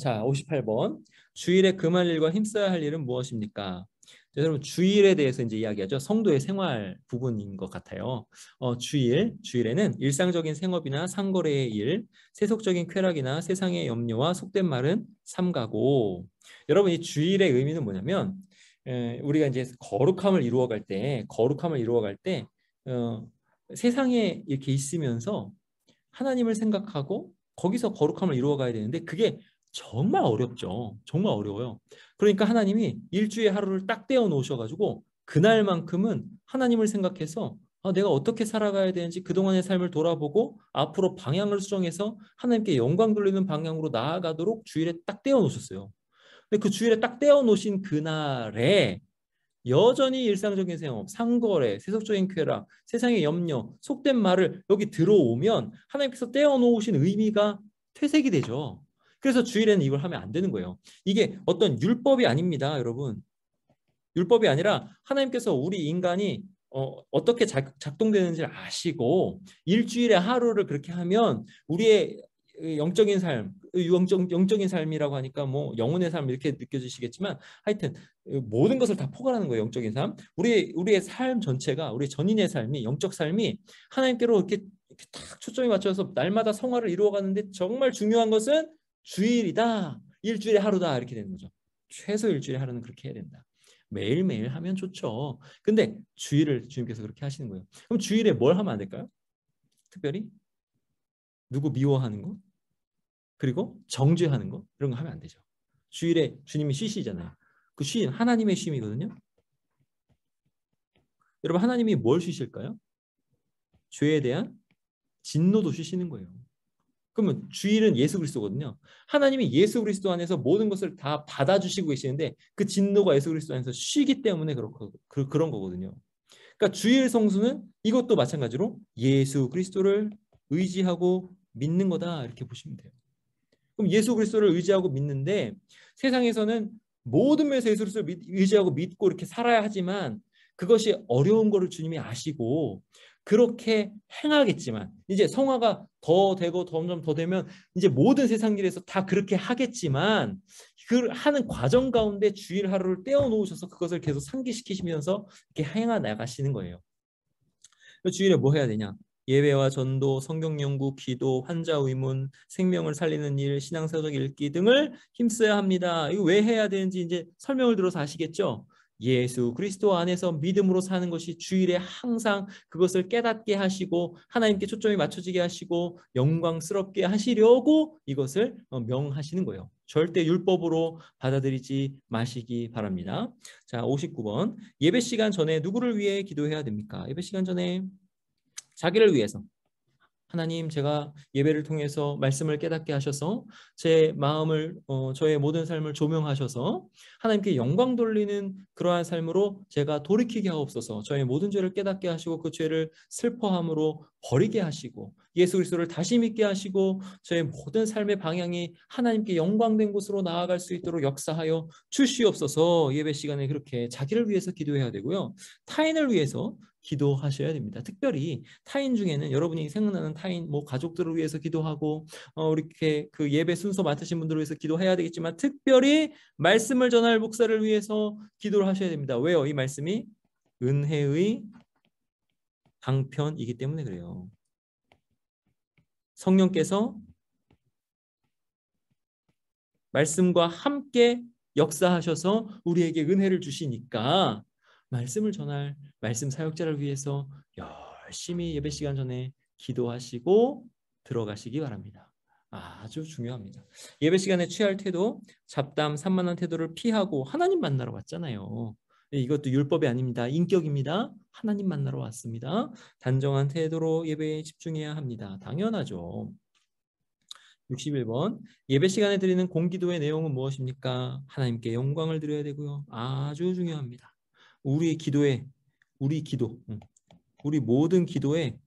자, 58번. 주일에 금할 일과 힘써야 할 일은 무엇입니까? 자, 여러분 주일에 대해서 이제 이야기하죠. 성도의 생활 부분인 것 같아요. 주일에는 일상적인 생업이나 상거래의 일, 세속적인 쾌락이나 세상의 염려와 속된 말은 삼가고. 여러분 이 주일의 의미는 뭐냐면 우리가 이제 거룩함을 이루어갈 때 세상에 이렇게 있으면서 하나님을 생각하고 거기서 거룩함을 이루어가야 되는데 그게 정말 어렵죠. 정말 어려워요. 그러니까 하나님이 일주의 하루를 딱 떼어 놓으셔가지고 그날만큼은 하나님을 생각해서 내가 어떻게 살아가야 되는지 그동안의 삶을 돌아보고 앞으로 방향을 수정해서 하나님께 영광 돌리는 방향으로 나아가도록 주일에 딱 떼어 놓으셨어요. 근데 그 주일에 딱 떼어 놓으신 그날에 여전히 일상적인 생업, 상거래, 세속적인 쾌락, 세상의 염려, 속된 말을 여기 들어오면 하나님께서 떼어놓으신 의미가 퇴색이 되죠. 그래서 주일에는 이걸 하면 안 되는 거예요. 이게 어떤 율법이 아닙니다, 여러분. 율법이 아니라 하나님께서 우리 인간이 어떻게 작동되는지를 아시고 일주일에 하루를 그렇게 하면 우리의 영적인 삶, 영적인 삶이라고 하니까 뭐 영혼의 삶 이렇게 느껴지시겠지만 하여튼 모든 것을 다 포괄하는 거예요. 영적인 삶. 우리의 삶 전체가 우리 전인의 삶이 영적 삶이 하나님께로 이렇게 딱 초점이 맞춰서 날마다 성화를 이루어가는데 정말 중요한 것은 주일이다, 일주일에 하루다 이렇게 되는 거죠. 최소 일주일에 하루는 그렇게 해야 된다. 매일매일 하면 좋죠. 근데 주일을 주님께서 그렇게 하시는 거예요. 그럼 주일에 뭘 하면 안 될까요? 특별히 누구 미워하는 거, 그리고 정죄하는 거, 이런 거 하면 안 되죠. 주일에 주님이 쉬시잖아요. 그 쉼 하나님의 쉼이거든요. 여러분, 하나님이 뭘 쉬실까요? 죄에 대한 진노도 쉬시는 거예요. 그러면 주일은 예수 그리스도거든요. 하나님이 예수 그리스도 안에서 모든 것을 다 받아주시고 계시는데 그 진노가 예수 그리스도 안에서 쉬기 때문에 그런 거거든요. 그러니까 주일 성수는 이것도 마찬가지로 예수 그리스도를 의지하고 믿는 거다 이렇게 보시면 돼요. 그럼 예수 그리스도를 의지하고 믿는데 세상에서는 모든 면에서 예수 그리스도를 의지하고 믿고 이렇게 살아야 하지만 그것이 어려운 거를 주님이 아시고 그렇게 행하겠지만 이제 성화가 더 되고 점점 더 되면 이제 모든 세상 일에서 다 그렇게 하겠지만 그 하는 과정 가운데 주일 하루를 떼어 놓으셔서 그것을 계속 상기시키시면서 이렇게 행하 나가시는 거예요. 주일에 뭐 해야 되냐? 예배와 전도, 성경 연구, 기도, 환자 의문, 생명을 살리는 일, 신앙서적 읽기 등을 힘써야 합니다. 이거 왜 해야 되는지 이제 설명을 들어서 아시겠죠? 예수 그리스도 안에서 믿음으로 사는 것이 주일에 항상 그것을 깨닫게 하시고 하나님께 초점이 맞춰지게 하시고 영광스럽게 하시려고 이것을 명하시는 거예요. 절대 율법으로 받아들이지 마시기 바랍니다. 자, 59번. 예배 시간 전에 누구를 위해 기도해야 됩니까? 예배 시간 전에 자기를 위해서. 하나님, 제가 예배를 통해서 말씀을 깨닫게 하셔서 제 마음을 저의 모든 삶을 조명하셔서 하나님께 영광 돌리는 그러한 삶으로 제가 돌이키게 하옵소서. 저의 모든 죄를 깨닫게 하시고 그 죄를 슬퍼함으로 버리게 하시고 예수 그리스도를 다시 믿게 하시고 저의 모든 삶의 방향이 하나님께 영광된 곳으로 나아갈 수 있도록 역사하여 주시옵소서. 예배 시간에 그렇게 자기를 위해서 기도해야 되고요. 타인을 위해서 기도하셔야 됩니다. 특별히 타인 중에는 여러분이 생각나는 타인, 뭐 가족들을 위해서 기도하고 이렇게 그 예배 순서 맡으신 분들을 위해서 기도해야 되겠지만 특별히 말씀을 전할 목사를 위해서 기도를 하셔야 됩니다. 왜요? 이 말씀이 은혜의 강편이기 때문에 그래요. 성령께서 말씀과 함께 역사하셔서 우리에게 은혜를 주시니까 말씀을 전할 말씀 사역자를 위해서 열심히 예배 시간 전에 기도하시고 들어가시기 바랍니다. 아주 중요합니다. 예배 시간에 취할 태도, 잡담, 산만한 태도를 피하고 하나님 만나러 왔잖아요. 이것도 율법이 아닙니다. 인격입니다. 하나님 만나러 왔습니다. 단정한 태도로 예배에 집중해야 합니다. 당연하죠. 61번. 예배 시간에 드리는 공기도의 내용은 무엇입니까? 하나님께 영광을 드려야 되고요. 아주 중요합니다. 우리 기도의 우리 모든 기도의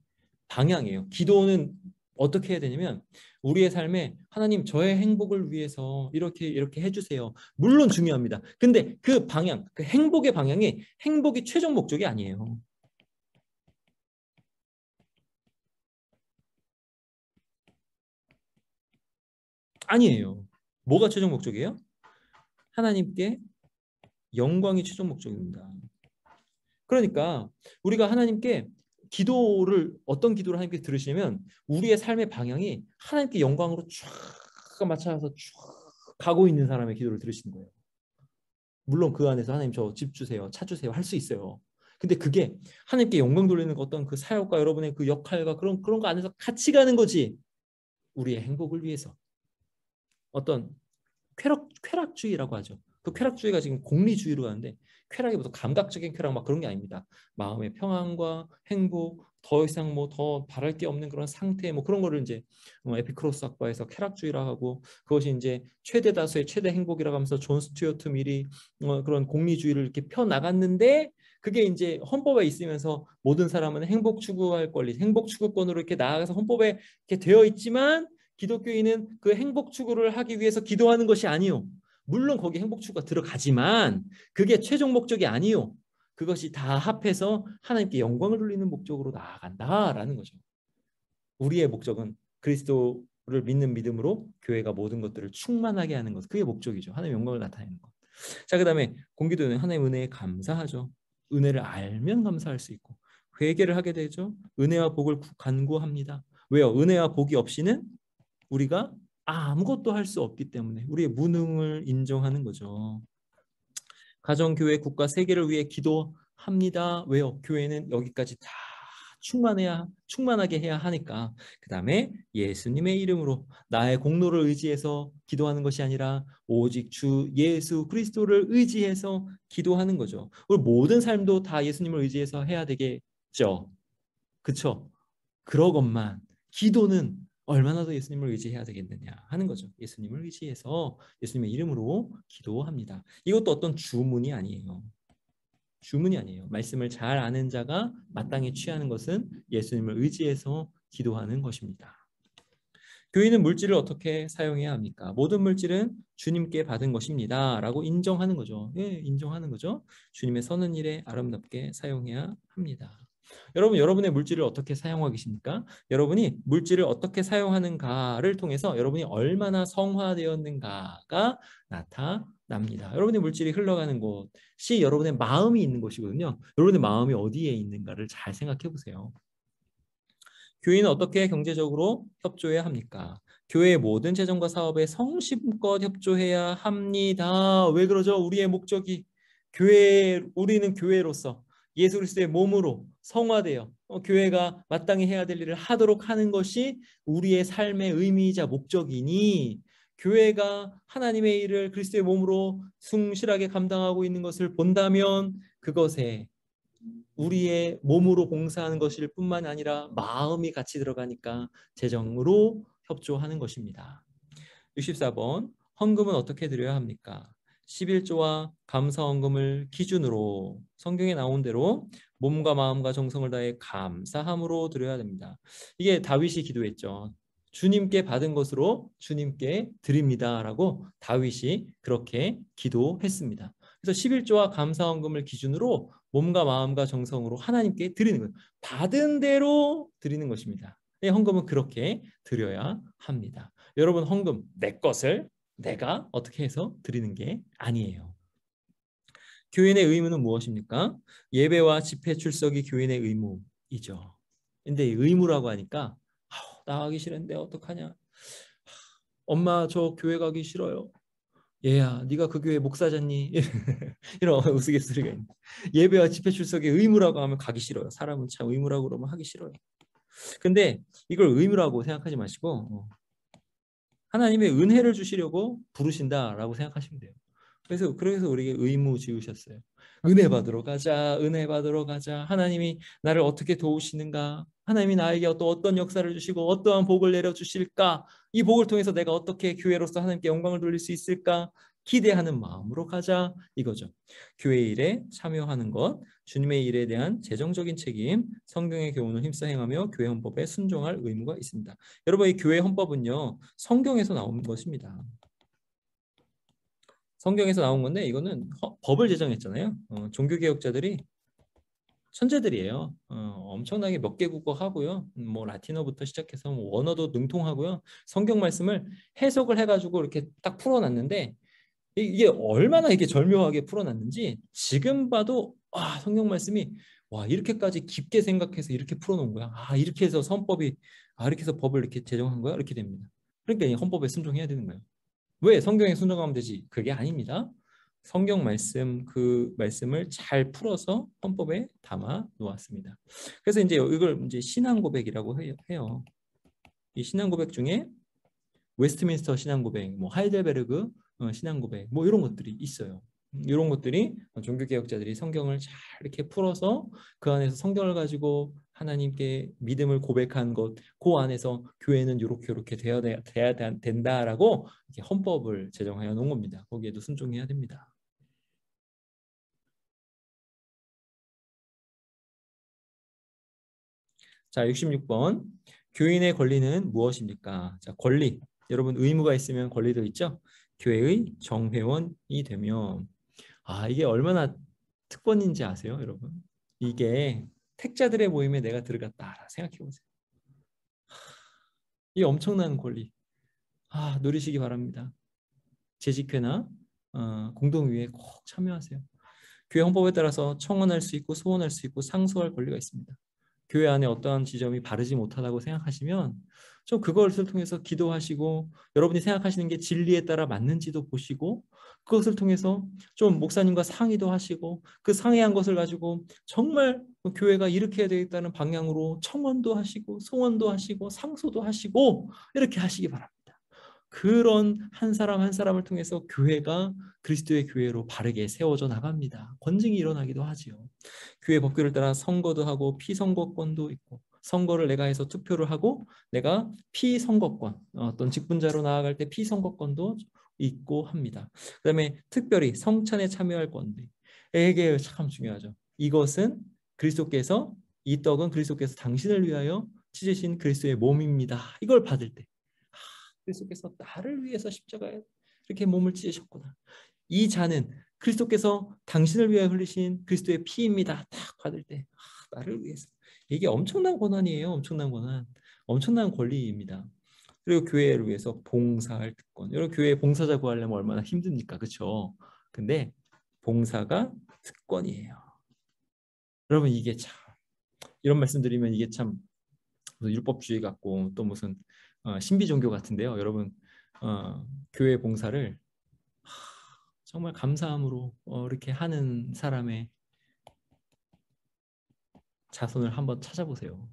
방향이에요. 기도는 어떻게 해야 되냐면 우리의 삶에 하나님 저의 행복을 위해서 이렇게 해주세요. 물론 중요합니다. 근데 그 방향, 그 행복의 방향이 행복이 최종 목적이 아니에요. 아니에요. 뭐가 최종 목적이에요? 하나님께 영광이 최종 목적입니다. 그러니까 우리가 하나님께 어떤 기도를 하나님께 들으시냐면 우리의 삶의 방향이 하나님께 영광으로 쫙 맞춰서 쫙 가고 있는 사람의 기도를 들으시는 거예요. 물론 그 안에서 하나님 저 집 주세요, 차 주세요 할 수 있어요. 근데 그게 하나님께 영광 돌리는 어떤 그 사역과 여러분의 그 역할과 그런 거 안에서 같이 가는 거지. 우리의 행복을 위해서 어떤 쾌락주의라고 하죠. 그 쾌락주의가 지금 공리주의로 가는데 쾌락이 무슨 감각적인 쾌락 막 그런 게 아닙니다. 마음의 평안과 행복, 더 이상 뭐 더 바랄 게 없는 그런 상태 뭐 그런 거를 이제 에피크로스 학파에서 쾌락주의라고 하고 그것이 이제 최대 다수의 최대 행복이라고 하면서 존 스튜어트 밀이 그런 공리주의를 이렇게 펴 나갔는데 그게 이제 헌법에 있으면서 모든 사람은 행복 추구할 권리, 행복 추구권으로 이렇게 나아가서 헌법에 이렇게 되어 있지만 기독교인은 그 행복 추구를 하기 위해서 기도하는 것이 아니요. 물론 거기 행복 추구가 들어가지만 그게 최종 목적이 아니요. 그것이 다 합해서 하나님께 영광을 돌리는 목적으로 나아간다라는 거죠. 우리의 목적은 그리스도를 믿는 믿음으로 교회가 모든 것들을 충만하게 하는 것. 그게 목적이죠. 하나님의 영광을 나타내는 것. 자, 그다음에 공기도는 하나님의 은혜에 감사하죠. 은혜를 알면 감사할 수 있고 회개를 하게 되죠. 은혜와 복을 간구합니다. 왜요? 은혜와 복이 없이는 우리가 아무것도 할 수 없기 때문에 우리의 무능을 인정하는 거죠. 가정, 교회, 국가, 세계를 위해 기도합니다. 왜요? 교회는 여기까지 다 충만하게 해야 하니까. 그 다음에 예수님의 이름으로 나의 공로를 의지해서 기도하는 것이 아니라 오직 주 예수 그리스도를 의지해서 기도하는 거죠. 우리 모든 삶도 다 예수님을 의지해서 해야 되겠죠. 그쵸? 그러건만 기도는 얼마나 더 예수님을 의지해야 되겠느냐 하는 거죠. 예수님을 의지해서 예수님의 이름으로 기도합니다. 이것도 어떤 주문이 아니에요. 주문이 아니에요. 말씀을 잘 아는 자가 마땅히 취하는 것은 예수님을 의지해서 기도하는 것입니다. 교인은 물질을 어떻게 사용해야 합니까? 모든 물질은 주님께 받은 것입니다. 라고 인정하는 거죠. 예, 인정하는 거죠. 주님의 선한 일에 아름답게 사용해야 합니다. 여러분, 여러분의 물질을 어떻게 사용하고 계십니까? 여러분이 물질을 어떻게 사용하는가를 통해서 여러분이 얼마나 성화되었는가가 나타납니다. 여러분의 물질이 흘러가는 곳이 여러분의 마음이 있는 곳이거든요. 여러분의 마음이 어디에 있는가를 잘 생각해 보세요. 교인은 어떻게 경제적으로 협조해야 합니까? 교회의 모든 재정과 사업에 성심껏 협조해야 합니다. 왜 그러죠? 우리의 목적이 우리는 교회로서 예수 그리스도의 몸으로 성화되어 교회가 마땅히 해야 될 일을 하도록 하는 것이 우리의 삶의 의미이자 목적이니 교회가 하나님의 일을 그리스도의 몸으로 충실하게 감당하고 있는 것을 본다면 그것에 우리의 몸으로 봉사하는 것일 뿐만 아니라 마음이 같이 들어가니까 재정으로 협조하는 것입니다. 64번 헌금은 어떻게 드려야 합니까? 11조와 감사헌금을 기준으로 성경에 나온 대로 몸과 마음과 정성을 다해 감사함으로 드려야 됩니다. 이게 다윗이 기도했죠. 주님께 받은 것으로 주님께 드립니다라고 다윗이 그렇게 기도했습니다. 그래서 11조와 감사헌금을 기준으로 몸과 마음과 정성으로 하나님께 드리는 거예요. 받은 대로 드리는 것입니다. 헌금은 그렇게 드려야 합니다. 여러분, 헌금 내 것을 내가 어떻게 해서 드리는 게 아니에요. 교인의 의무는 무엇입니까? 예배와 집회 출석이 교인의 의무이죠. 근데 의무라고 하니까 나가기 싫은데 어떡하냐? 엄마 저 교회 가기 싫어요. 얘야 네가 그 교회 목사잖니? 이런 우스갯소리가 있는. 예배와 집회 출석이 의무라고 하면 가기 싫어요. 사람은 참 의무라고 그러면 하기 싫어요. 근데 이걸 의무라고 생각하지 마시고 하나님의 은혜를 주시려고 부르신다라고 생각하시면 돼요. 그래서 우리에게 의무 지으셨어요. 은혜 받으러 가자, 은혜 받으러 가자. 하나님이 나를 어떻게 도우시는가? 하나님이 나에게 또 어떤 역사를 주시고 어떠한 복을 내려 주실까? 이 복을 통해서 내가 어떻게 교회로서 하나님께 영광을 돌릴 수 있을까? 기대하는 마음으로 가자 이거죠. 교회 일에 참여하는 것, 주님의 일에 대한 재정적인 책임, 성경의 교훈을 힘써 행하며 교회 헌법에 순종할 의무가 있습니다. 여러분, 이 교회 헌법은요 성경에서 나온 것입니다. 성경에서 나온 건데 이거는 법을 제정했잖아요. 종교개혁자들이 천재들이에요. 엄청나게 몇 개 국어 하고요. 뭐 라틴어부터 시작해서 뭐 원어도 능통하고요. 성경 말씀을 해석을 해가지고 이렇게 딱 풀어놨는데 이게 얼마나 이게 절묘하게 풀어놨는지 지금 봐도 성경 말씀이 이렇게까지 깊게 생각해서 이렇게 풀어놓은 거야. 이렇게 해서 선법이 이렇게 해서 법을 이렇게 제정한 거야. 이렇게 됩니다. 그러니까 이 헌법에 순종해야 되는 거예요. 왜? 성경에 순종하면 되지. 그게 아닙니다. 성경 말씀 그 말씀을 잘 풀어서 헌법에 담아 놓았습니다. 그래서 이제 이걸 이제 신앙 고백이라고 해요. 이 신앙 고백 중에 웨스트민스터 신앙 고백, 뭐 하이델베르그 신앙 고백, 뭐 이런 것들이 있어요. 이런 것들이 종교개혁자들이 성경을 잘 이렇게 풀어서 그 안에서 성경을 가지고 하나님께 믿음을 고백한 것, 그 안에서 교회는 이렇게 돼야 된다라고 이렇게 헌법을 제정하여 놓은 겁니다. 거기에도 순종해야 됩니다. 자, 66번. 교인의 권리는 무엇입니까? 자, 권리. 여러분 의무가 있으면 권리도 있죠? 교회의 정회원이 되면 이게 얼마나 특권인지 아세요, 여러분? 이게 택자들의 모임에 내가 들어갔다 생각해 보세요. 이 엄청난 권리. 누리시기 바랍니다. 재직회나 공동위에 꼭 참여하세요. 교회 헌법에 따라서 청원할 수 있고 소원할 수 있고 상소할 권리가 있습니다. 교회 안에 어떠한 지점이 바르지 못하다고 생각하시면 좀 그것을 통해서 기도하시고 여러분이 생각하시는 게 진리에 따라 맞는지도 보시고 그것을 통해서 좀 목사님과 상의도 하시고 그 상의한 것을 가지고 정말 교회가 이렇게 해야 되겠다는 방향으로 청원도 하시고 소원도 하시고 상소도 하시고 이렇게 하시기 바랍니다. 그런 한 사람 한 사람을 통해서 교회가 그리스도의 교회로 바르게 세워져 나갑니다. 권징이 일어나기도 하지요. 교회 법규를 따라 선거도 하고 피선거권도 있고 선거를 내가 해서 투표를 하고 내가 피선거권 어떤 직분자로 나아갈 때 피선거권도 있고 합니다. 그다음에 특별히 성찬에 참여할 건데 이게 참 중요하죠. 이것은 그리스도께서 이 떡은 그리스도께서 당신을 위하여 찢으신 그리스도의 몸입니다. 이걸 받을 때 그리스도께서 나를 위해서 십자가에 이렇게 몸을 찢으셨구나. 이 잔은 그리스도께서 당신을 위하여 흘리신 그리스도의 피입니다. 딱 받을 때 나를 위해서. 이게 엄청난 권한이에요. 엄청난 권한. 엄청난 권리입니다. 그리고 교회를 위해서 봉사할 특권. 여러분 교회 봉사자 구하려면 얼마나 힘듭니까? 그렇죠? 근데 봉사가 특권이에요. 여러분 이게 참 이런 말씀 드리면 이게 참 율법주의 같고 또 무슨 신비 종교 같은데요. 여러분 교회 봉사를 정말 감사함으로 이렇게 하는 사람의 자손을 한번 찾아보세요.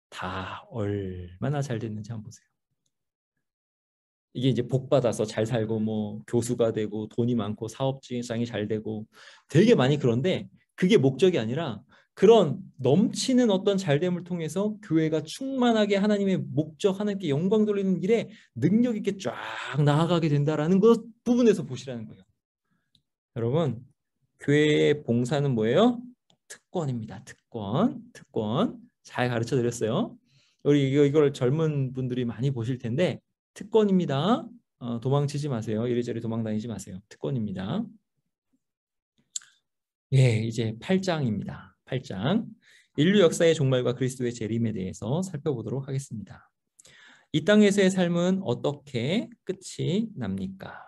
다 얼마나 잘 됐는지 한번 보세요. 이게 이제 복 받아서 잘 살고 뭐 교수가 되고 돈이 많고 사업장이 잘 되고 되게 많이 그런데 그게 목적이 아니라 그런 넘치는 어떤 잘됨을 통해서 교회가 충만하게 하나님의 목적, 하나님께 영광 돌리는 일에 능력 있게 쫙 나아가게 된다라는 것 부분에서 보시라는 거예요. 여러분, 교회의 봉사는 뭐예요? 특권입니다. 특권. 잘 가르쳐 드렸어요. 우리 이걸 젊은 분들이 많이 보실 텐데 특권입니다. 도망치지 마세요. 이리저리 도망 다니지 마세요. 특권입니다. 예, 이제 8장입니다. 8장. 인류 역사의 종말과 그리스도의 재림에 대해서 살펴보도록 하겠습니다. 이 땅에서의 삶은 어떻게 끝이 납니까?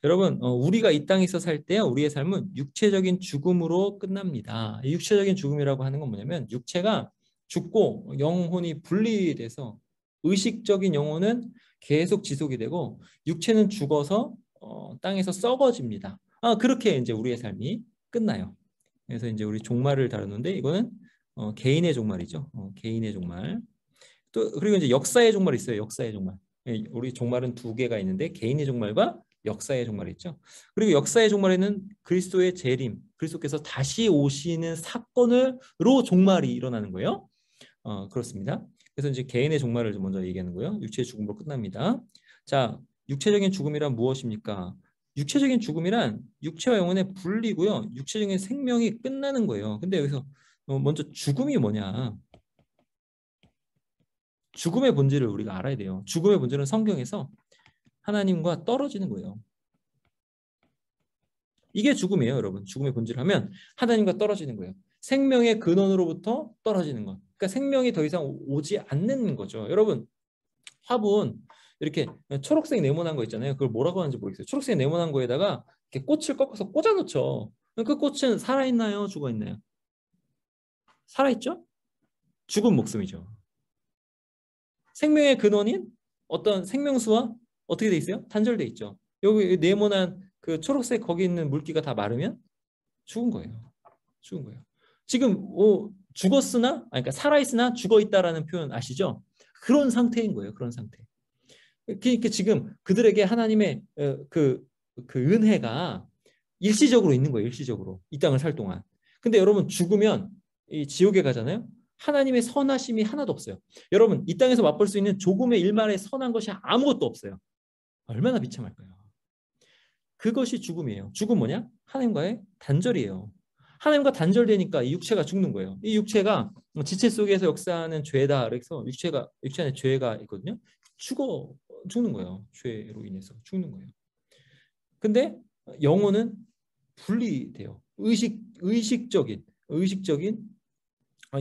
여러분, 우리가 이 땅에서 살 때 우리의 삶은 육체적인 죽음으로 끝납니다. 육체적인 죽음이라고 하는 건 뭐냐면 육체가 죽고 영혼이 분리돼서 의식적인 영혼은 계속 지속이 되고 육체는 죽어서 땅에서 썩어집니다. 그렇게 이제 우리의 삶이 끝나요. 그래서 이제 우리 종말을 다루는데 이거는 개인의 종말이죠. 개인의 종말. 또 그리고 이제 역사의 종말이 있어요. 역사의 종말. 예, 우리 종말은 두 개가 있는데 개인의 종말과 역사의 종말이 있죠. 그리고 역사의 종말에는 그리스도의 재림, 그리스도께서 다시 오시는 사건으로 종말이 일어나는 거예요. 그렇습니다. 그래서 이제 개인의 종말을 먼저 얘기하는 거예요. 육체의 죽음으로 끝납니다. 자, 육체적인 죽음이란 무엇입니까? 육체적인 죽음이란 육체와 영혼의 분리고요. 육체적인 생명이 끝나는 거예요. 근데 여기서 먼저 죽음이 뭐냐? 죽음의 본질을 우리가 알아야 돼요. 죽음의 본질은 성경에서 하나님과 떨어지는 거예요. 이게 죽음이에요, 여러분. 죽음의 본질 하면 하나님과 떨어지는 거예요. 생명의 근원으로부터 떨어지는 것. 그러니까 생명이 더 이상 오지 않는 거죠. 여러분, 화분 이렇게 초록색 네모난 거 있잖아요. 그걸 뭐라고 하는지 모르겠어요. 초록색 네모난 거에다가 이렇게 꽃을 꺾어서 꽂아 놓죠. 그 꽃은 살아있나요? 죽어있나요? 살아있죠? 죽은 목숨이죠. 생명의 근원인 어떤 생명수와 어떻게 돼 있어요? 단절돼 있죠. 여기 네모난 그 초록색 거기 있는 물기가 다 마르면 죽은 거예요. 죽은 거예요. 지금 죽었으나 그러니까 살아있으나 죽어있다라는 표현 아시죠? 그런 상태인 거예요. 그런 상태. 그러니까 지금 그들에게 하나님의 그 은혜가 일시적으로 있는 거예요. 일시적으로 이 땅을 살 동안. 근데 여러분 죽으면 이 지옥에 가잖아요. 하나님의 선하심이 하나도 없어요. 여러분 이 땅에서 맛볼 수 있는 조금의 일말의 선한 것이 아무것도 없어요. 얼마나 비참할까요? 그것이 죽음이에요. 죽음 뭐냐? 하나님과의 단절이에요. 하나님과 단절되니까 이 육체가 죽는 거예요. 이 육체가 지체 속에서 역사하는 죄다. 그래서 육체 안에 죄가 있거든요. 죽는 거예요. 죄로 인해서 죽는 거예요. 근데 영혼은 분리돼요. 의식적인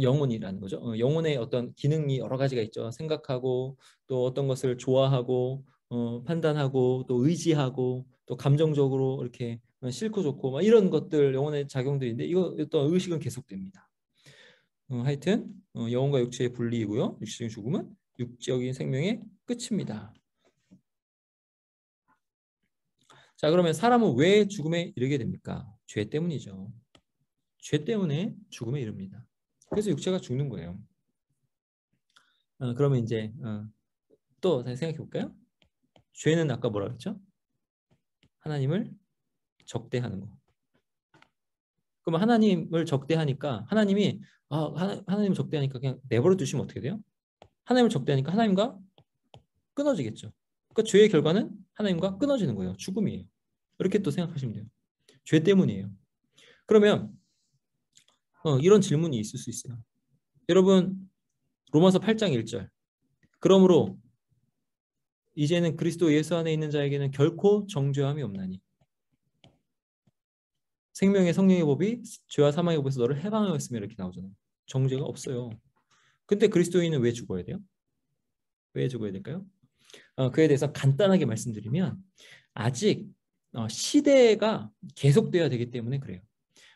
영혼이라는 거죠. 영혼의 어떤 기능이 여러 가지가 있죠. 생각하고 또 어떤 것을 좋아하고 판단하고 또 의지하고 또 감정적으로 이렇게 싫고 좋고 막 이런 것들 영혼의 작용들인데 이거 또 의식은 계속됩니다. 하여튼 영혼과 육체의 분리이고요. 육체적인 죽음은 육적인 생명의 끝입니다. 자, 그러면 사람은 왜 죽음에 이르게 됩니까? 죄 때문이죠. 죄 때문에 죽음에 이릅니다. 그래서 육체가 죽는 거예요. 그러면 이제 또 다시 생각해 볼까요? 죄는 아까 뭐라 그랬죠? 하나님을 적대하는 거. 그럼 하나님을 적대하니까 하나님이 하나님을 적대하니까 그냥 내버려 두시면 어떻게 돼요? 하나님을 적대하니까 하나님과 끊어지겠죠. 그러니까 죄의 결과는 하나님과 끊어지는 거예요. 죽음이에요. 이렇게 또 생각하시면 돼요. 죄 때문이에요. 그러면 이런 질문이 있을 수 있어요. 여러분 로마서 8장 1절. 그러므로 이제는 그리스도 예수 안에 있는 자에게는 결코 정죄함이 없나니 생명의 성령의 법이 죄와 사망의 법에서 너를 해방하였으며 이렇게 나오잖아요. 정죄가 없어요. 근데 그리스도인은 왜 죽어야 돼요? 왜 죽어야 될까요? 그에 대해서 간단하게 말씀드리면 아직 시대가 계속돼야 되기 때문에 그래요.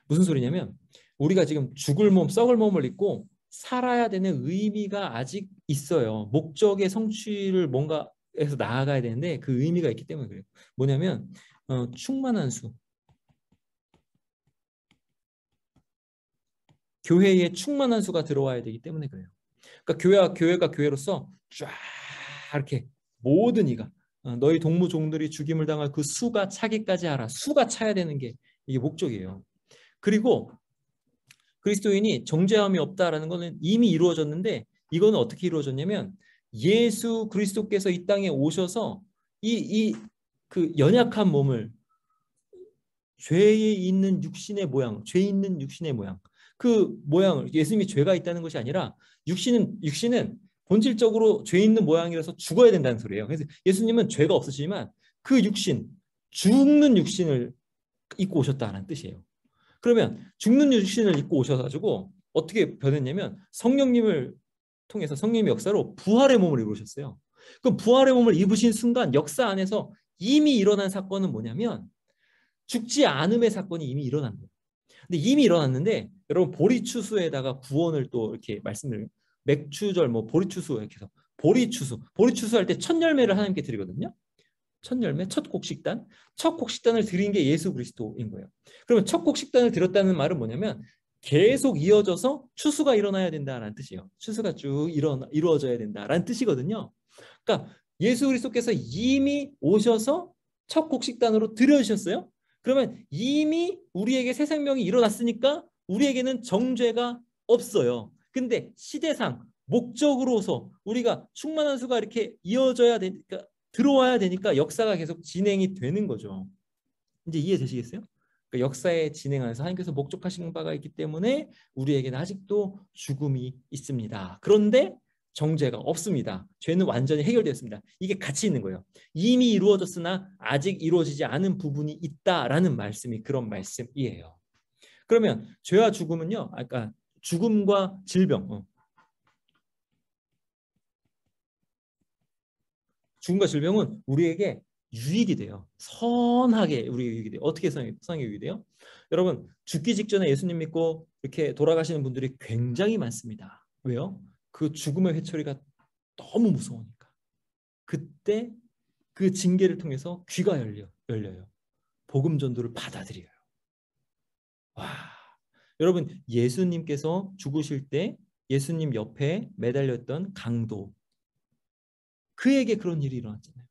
무슨 소리냐면 우리가 지금 죽을 몸, 썩을 몸을 입고 살아야 되는 의미가 아직 있어요. 목적의 성취를 뭔가에서 나아가야 되는데 그 의미가 있기 때문에 그래요. 뭐냐면 충만한 수. 교회에 충만한 수가 들어와야 되기 때문에 그래요. 그러니까 교회가 교회로서 쫙 이렇게 모든 이가 너희 동무 종들이 죽임을 당할 그 수가 차기까지 하라. 수가 차야 되는 게 이게 목적이에요. 그리고 그리스도인이 정죄함이 없다라는 것은 이미 이루어졌는데 이거는 어떻게 이루어졌냐면 예수 그리스도께서 이 땅에 오셔서 그 연약한 몸을 죄에 있는 육신의 모양, 죄 있는 육신의 모양, 그 모양을 예수님이 죄가 있다는 것이 아니라 육신은 본질적으로 죄 있는 모양이라서 죽어야 된다는 소리예요. 그래서 예수님은 죄가 없으시지만 그 육신, 죽는 육신을 입고 오셨다는 뜻이에요. 그러면 죽는 육신을 입고 오셔가지고 어떻게 변했냐면 성령님을 통해서 성령님의 역사로 부활의 몸을 입으셨어요. 그럼 부활의 몸을 입으신 순간 역사 안에서 이미 일어난 사건은 뭐냐면 죽지 않음의 사건이 이미 일어난 거예요. 근데 이미 일어났는데 여러분 보리추수에다가 구원을 또 이렇게 말씀드려요. 맥추절 뭐 보리추수 이렇게 해서 보리추수 할 때 첫 열매를 하나님께 드리거든요. 첫 열매, 첫 곡식단, 첫 곡식단을 드린 게 예수 그리스도인 거예요. 그러면 첫 곡식단을 드렸다는 말은 뭐냐면 계속 이어져서 추수가 일어나야 된다라는 뜻이에요. 추수가 쭉 이루어져야 된다라는 뜻이거든요. 그러니까 예수 그리스도께서 이미 오셔서 첫 곡식단으로 드려주셨어요. 그러면 이미 우리에게 새 생명이 일어났으니까 우리에게는 정죄가 없어요. 근데 시대상 목적으로서 우리가 충만한 수가 이렇게 이어져야 되니까 들어와야 되니까 역사가 계속 진행이 되는 거죠. 이제 이해되시겠어요? 그러니까 역사의 진행 안에서 하나님께서 목적하신 바가 있기 때문에 우리에게는 아직도 죽음이 있습니다. 그런데 정죄가 없습니다. 죄는 완전히 해결되었습니다. 이게 같이 있는 거예요. 이미 이루어졌으나 아직 이루어지지 않은 부분이 있다라는 말씀이 그런 말씀이에요. 그러면 죄와 죽음은요. 아까 죽음과 질병, 죽음과 질병은 우리에게 유익이 돼요. 선하게 우리에게 유익이 돼요. 어떻게 선하게 유익이 돼요? 여러분 죽기 직전에 예수님 믿고 이렇게 돌아가시는 분들이 굉장히 많습니다. 왜요? 그 죽음의 회초리가 너무 무서우니까. 그때 그 징계를 통해서 귀가 열려요. 복음 전도를 받아들여요. 와, 여러분 예수님께서 죽으실 때 예수님 옆에 매달렸던 강도 그에게 그런 일이 일어났잖아요.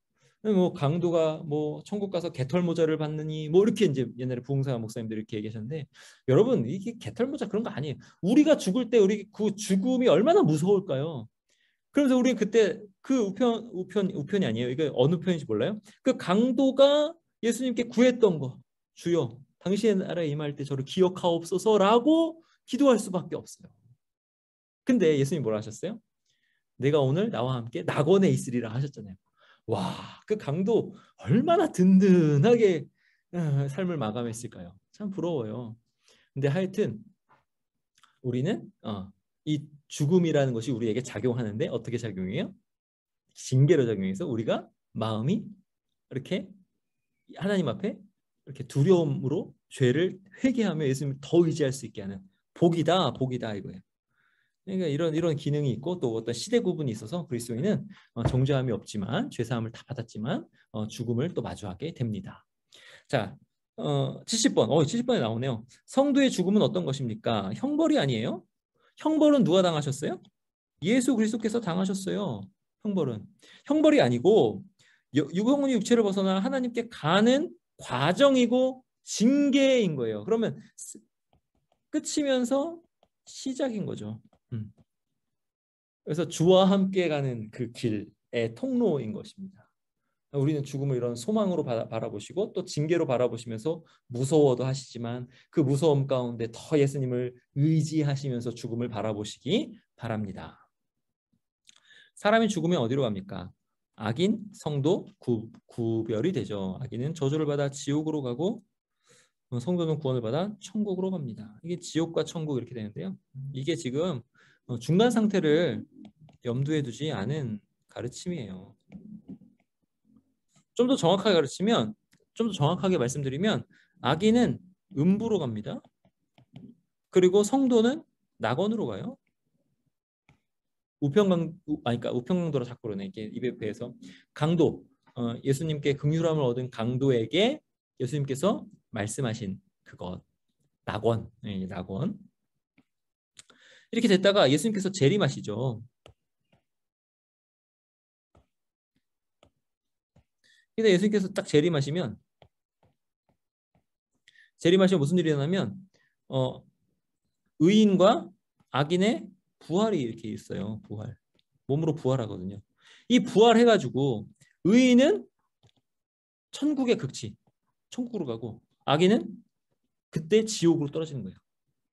뭐 강도가 뭐 천국 가서 개털 모자를 받느니 뭐 이렇게 이제 옛날에 부흥사 목사님들이 이렇게 얘기하셨는데 여러분 이게 개털 모자 그런 거 아니에요. 우리가 죽을 때 우리 그 죽음이 얼마나 무서울까요? 그래서 우리 그때 그 우편이 아니에요. 이게 어느 편인지 몰라요? 그 강도가 예수님께 구했던 거 주여 당신의 나라에 임할 때 저를 기억하옵소서라고 기도할 수밖에 없어요. 근데 예수님 뭐라 하셨어요? 내가 오늘 나와 함께 낙원에 있으리라 하셨잖아요. 와, 그 강도 얼마나 든든하게 삶을 마감했을까요? 참 부러워요. 근데 하여튼 우리는 이 죽음이라는 것이 우리에게 작용하는데 어떻게 작용해요? 징계로 작용해서 우리가 마음이 이렇게 하나님 앞에 이렇게 두려움으로 죄를 회개하며 예수님을 더 의지할 수 있게 하는 복이다, 복이다 이거예요. 그러니까 이런 기능이 있고 또 어떤 시대 구분이 있어서 그리스도인은 정죄함이 없지만 죄사함을 다 받았지만 죽음을 또 마주하게 됩니다. 자, 70번. 70번에 나오네요. 성도의 죽음은 어떤 것입니까? 형벌이 아니에요? 형벌은 누가 당하셨어요? 예수 그리스도께서 당하셨어요. 형벌이 아니고 영혼이 육체를 벗어나 하나님께 가는 과정이고 징계인 거예요. 그러면 끝이면서 시작인 거죠. 그래서 주와 함께 가는 그 길의 통로인 것입니다. 우리는 죽음을 이런 소망으로 바라보시고 또 징계로 바라보시면서 무서워도 하시지만 그 무서움 가운데 더 예수님을 의지하시면서 죽음을 바라보시기 바랍니다. 사람이 죽으면 어디로 갑니까? 악인, 성도 구별이 되죠. 악인은 저주를 받아 지옥으로 가고 성도는 구원을 받아 천국으로 갑니다. 이게 지옥과 천국 이렇게 되는데요. 이게 지금 중간 상태를 염두에 두지 않은 가르침이에요. 좀 더 정확하게 말씀드리면 악인은 음부로 갑니다. 그리고 성도는 낙원으로 가요. 그러니까 우평강도라 자꾸 그러네. 이게 입에 배에서 강도, 예수님께 긍휼함을 얻은 강도에게 예수님께서 말씀하신 그것, 낙원, 낙원. 이렇게 됐다가 예수님께서 재림하시죠. 근데 예수님께서 딱 재림하시면 무슨 일이 일어나면 의인과 악인의 부활이 이렇게 있어요. 부활. 몸으로 부활하거든요. 이 부활해가지고 의인은 천국의 극치, 천국으로 가고 악인은 그때 지옥으로 떨어지는 거예요.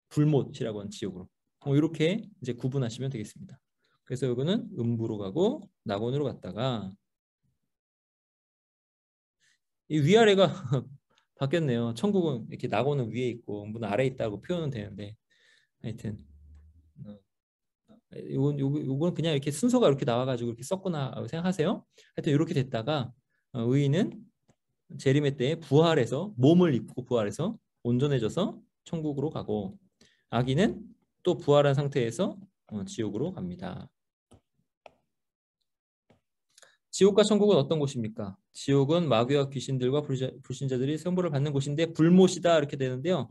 불못이라고 하는 지옥으로. 이렇게 이제 구분하시면 되겠습니다. 그래서 이거는 음부로 가고 낙원으로 갔다가 이 위아래가 바뀌었네요. 천국은 이렇게 낙원은 위에 있고 음부는 아래에 있다고 표현은 되는데 하여튼 요건 그냥 이렇게 순서가 이렇게 나와가지고 이렇게 썼구나 생각하세요. 하여튼 이렇게 됐다가 의인은 재림의 때에 부활해서 몸을 입고 부활해서 온전해져서 천국으로 가고 악인은 또 부활한 상태에서 지옥으로 갑니다. 지옥과 천국은 어떤 곳입니까? 지옥은 마귀와 귀신들과 불신자들이 선고를 받는 곳인데 불못이다 이렇게 되는데요.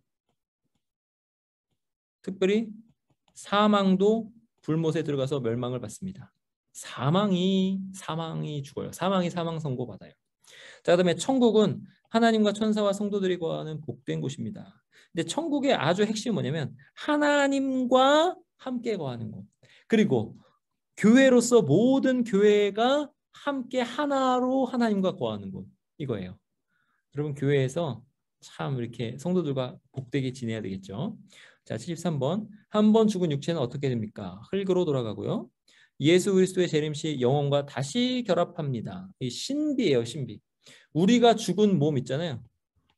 특별히 사망도 불못에 들어가서 멸망을 받습니다. 사망이 죽어요. 사망이 사망 선고 받아요. 자, 그다음에 천국은 하나님과 천사와 성도들이 거하는 복된 곳입니다. 근데 천국의 아주 핵심이 뭐냐면 하나님과 함께 거하는 곳. 그리고 교회로서 모든 교회가 함께 하나로 하나님과 거하는 곳. 이거예요. 여러분 교회에서 참 이렇게 성도들과 복되게 지내야 되겠죠. 자, 73번. 한 번 죽은 육체는 어떻게 됩니까? 흙으로 돌아가고요. 예수 그리스도의 재림 시 영혼과 다시 결합합니다. 이 신비예요, 신비. 우리가 죽은 몸 있잖아요.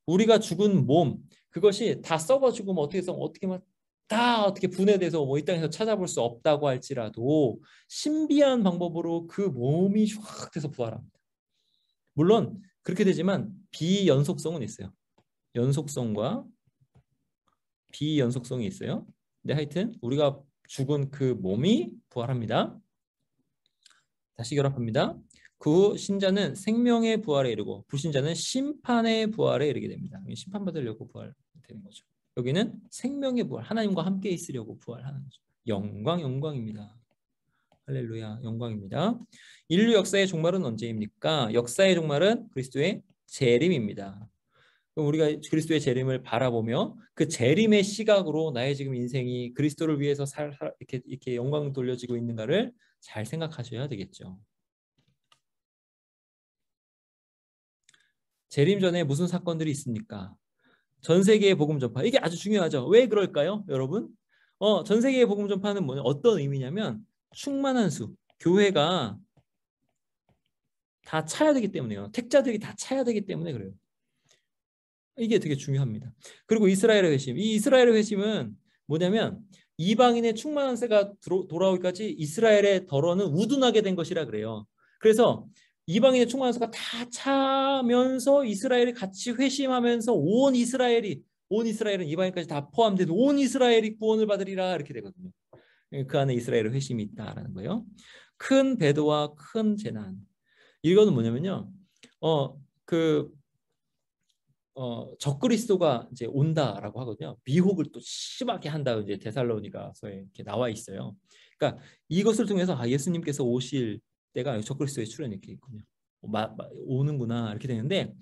우리가 죽은 몸 그것이 다 썩어지고 뭐 어떻게 막 다 어떻게 분해돼서 뭐 이 땅에서 찾아볼 수 없다고 할지라도 신비한 방법으로 그 몸이 쫙 돼서 부활합니다. 물론 그렇게 되지만 비연속성은 있어요. 연속성과 비연속성이 있어요. 근데 하여튼 우리가 죽은 그 몸이 부활합니다. 다시 결합합니다. 그 후 신자는 생명의 부활에 이르고 불신자는 심판의 부활에 이르게 됩니다. 심판받으려고 부활되는 거죠. 여기는 생명의 부활, 하나님과 함께 있으려고 부활하는 거죠. 영광입니다. 할렐루야, 영광입니다. 인류 역사의 종말은 언제입니까? 역사의 종말은 그리스도의 재림입니다. 우리가 그리스도의 재림을 바라보며 그 재림의 시각으로 나의 지금 인생이 그리스도를 위해서 이렇게 영광 돌려지고 있는가를 잘 생각하셔야 되겠죠. 재림 전에 무슨 사건들이 있습니까? 전 세계의 복음 전파. 이게 아주 중요하죠. 왜 그럴까요, 여러분? 전 세계의 복음 전파는 뭐냐? 어떤 의미냐면 충만한 수. 교회가 다 차야 되기 때문에요. 택자들이 다 차야 되기 때문에 그래요. 이게 되게 중요합니다. 그리고 이스라엘의 회심. 이 이스라엘의 회심은 뭐냐면 이방인의 충만한 세가 돌아오기까지 이스라엘의 덜어는 우둔하게 된 것이라 그래요. 그래서 이방인의 충만한 세가 다 차면서 이스라엘이 같이 회심하면서 온 이스라엘은 이방인까지 다 포함돼서 온 이스라엘이 구원을 받으리라 이렇게 되거든요. 그 안에 이스라엘의 회심이 있다라는 거예요. 큰 배도와 큰 재난. 이거는 뭐냐면요. 그 적그리스도가 이제 온다라고 하거든요. 미혹을 또 심하게 한다 이제 데살로니가서에 이렇게 나와 있어요. 그러니까 이것을 통해서 예수님께서 오실 때가 적그리스도의 출현이 이렇게 있군요. 오는구나 이렇게 되는데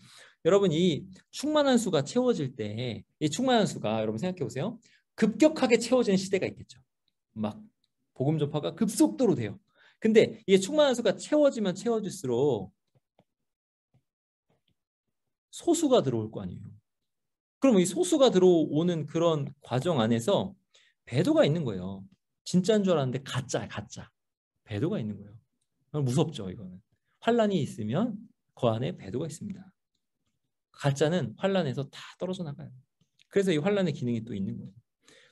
여러분 이 충만한 수가 채워질 때 이 충만한 수가 여러분 생각해 보세요. 급격하게 채워지는 시대가 있겠죠. 막 복음 전파가 급속도로 돼요. 근데 이게 충만한 수가 채워지면 채워질수록 소수가 들어올 거 아니에요. 그럼 이 소수가 들어오는 그런 과정 안에서 배도가 있는 거예요. 진짜인 줄 알았는데 가짜야, 가짜. 배도가 있는 거예요. 무섭죠, 이거는. 환란이 있으면 그 안에 배도가 있습니다. 가짜는 환란에서 다 떨어져 나가요. 그래서 이 환란의 기능이 또 있는 거예요.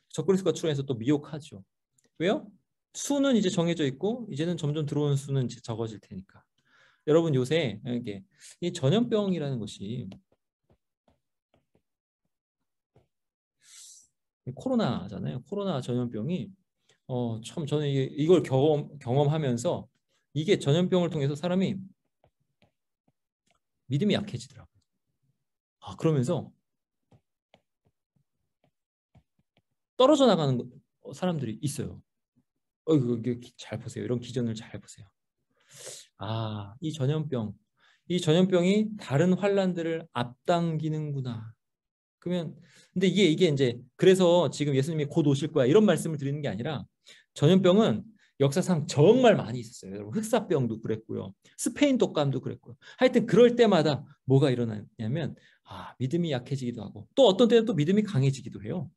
적그리스도가 출현해서 또 미혹하죠. 왜요? 수는 이제 정해져 있고 이제는 점점 들어오는 수는 이제 적어질 테니까. 여러분 요새 이게 이 전염병이라는 것이 코로나잖아요. 코로나 전염병이 참 저는 이걸 경험하면서 이게 전염병을 통해서 사람이 믿음이 약해지더라고요. 그러면서 떨어져 나가는 사람들이 있어요. 이게 잘 보세요. 이런 기전을 잘 보세요. 이 전염병이 다른 환란들을 앞당기는구나. 그러면 근데 이게 이제 그래서 지금 예수님이 곧 오실 거야 이런 말씀을 드리는 게 아니라 전염병은 역사상 정말 많이 있었어요. 여러분 흑사병도 그랬고요. 스페인 독감도 그랬고요. 하여튼 그럴 때마다 뭐가 일어나냐면 믿음이 약해지기도 하고 또 어떤 때는 또 믿음이 강해지기도 해요.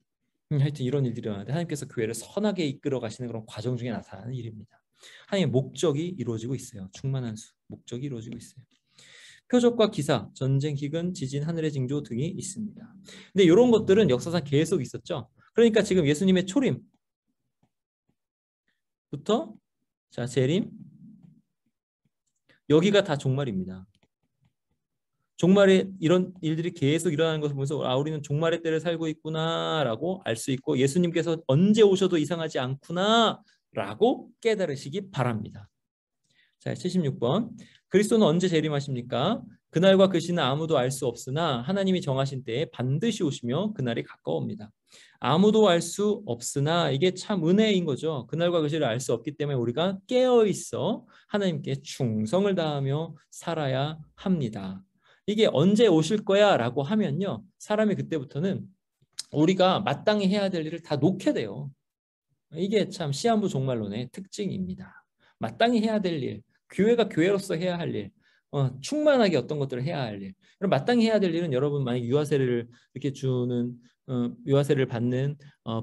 하여튼 이런 일들이 일어나는데 하나님께서 교회를 선하게 이끌어 가시는 그런 과정 중에 나타나는 일입니다. 하나님의 목적이 이루어지고 있어요. 충만한 수 목적이 이루어지고 있어요. 표적과 기사, 전쟁, 기근, 지진, 하늘의 징조 등이 있습니다. 근데 이런 것들은 역사상 계속 있었죠. 그러니까 지금 예수님의 초림부터 자 재림 여기가 다 종말입니다. 종말에 이런 일들이 계속 일어나는 것을 보면서 우리는 종말의 때를 살고 있구나라고 알 수 있고 예수님께서 언제 오셔도 이상하지 않구나라고 깨달으시기 바랍니다. 자, 76번. 그리스도는 언제 재림하십니까? 그날과 그 시는 아무도 알 수 없으나 하나님이 정하신 때에 반드시 오시며 그날이 가까웁니다. 아무도 알 수 없으나 이게 참 은혜인 거죠. 그날과 그 시를 알 수 없기 때문에 우리가 깨어 있어 하나님께 충성을 다하며 살아야 합니다. 이게 언제 오실 거야 라고 하면요. 사람이 그때부터는 우리가 마땅히 해야 될 일을 다 놓게 돼요. 이게 참 시한부 종말론의 특징입니다. 마땅히 해야 될 일, 교회가 교회로서 해야 할 일, 충만하게 어떤 것들을 해야 할 일. 그럼 마땅히 해야 될 일은 여러분 만약 유아세를 이렇게 주는 유아세를 받는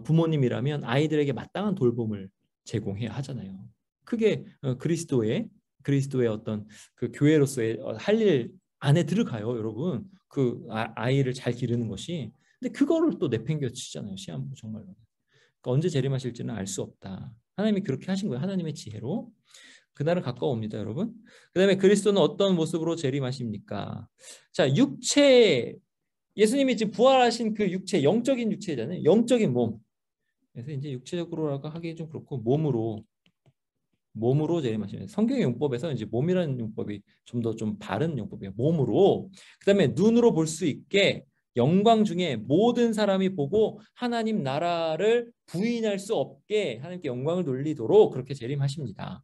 부모님이라면 아이들에게 마땅한 돌봄을 제공해야 하잖아요. 그게 그리스도의 어떤 그 교회로서의 할 일 안에 들어가요, 여러분. 그 아이를 잘 기르는 것이. 근데 그거를 또 내팽겨 치잖아요, 시한부 종말론. 그러니까 언제 재림하실지는 알 수 없다. 하나님이 그렇게 하신 거예요. 하나님의 지혜로. 그날은 가까워옵니다, 여러분. 그 다음에 그리스도는 어떤 모습으로 재림하십니까? 자, 육체, 예수님이 지금 부활하신 그 육체, 영적인 육체잖아요. 영적인 몸. 그래서 이제 육체적으로라고 하기 좀 그렇고 몸으로 재림하시는 성경의 용법에서 이제 몸이라는 용법이 좀 더 좀 바른 용법이에요. 몸으로. 그다음에 눈으로 볼 수 있게 영광 중에 모든 사람이 보고 하나님 나라를 부인할 수 없게 하나님께 영광을 돌리도록 그렇게 재림하십니다.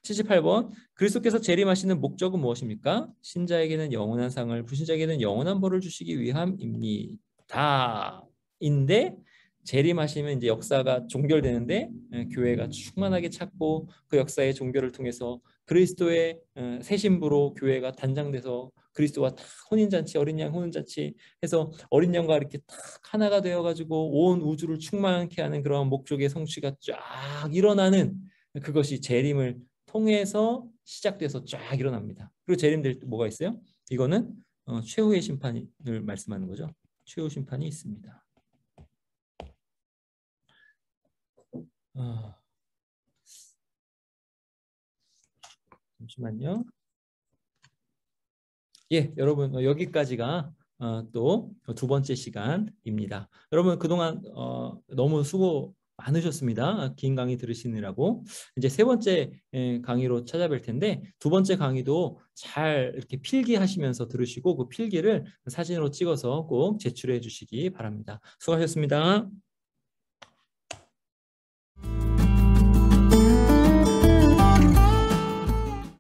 78번 그리스도께서 재림하시는 목적은 무엇입니까? 신자에게는 영원한 상을 불신자에게는 영원한 벌을 주시기 위함입니다. 인데 재림하시면 이제 역사가 종결되는데 교회가 충만하게 찾고 그 역사의 종결을 통해서 그리스도의 새 신부로 교회가 단장돼서 그리스도와 다 혼인잔치 어린 양 혼인잔치 해서 어린 양과 이렇게 딱 하나가 되어가지고 온 우주를 충만케 하는 그런 목적의 성취가 쫙 일어나는 그것이 재림을 통해서 시작돼서 쫙 일어납니다. 그리고 재림될 때 뭐가 있어요? 이거는 최후의 심판을 말씀하는 거죠. 최후 심판이 있습니다. 잠시만요. 예, 여러분 여기까지가 또 두 번째 시간입니다. 여러분 그동안 너무 수고 많으셨습니다. 긴 강의 들으시느라고. 이제 세 번째 강의로 찾아뵐 텐데 두 번째 강의도 잘 이렇게 필기하시면서 들으시고 그 필기를 사진으로 찍어서 꼭 제출해 주시기 바랍니다. 수고하셨습니다.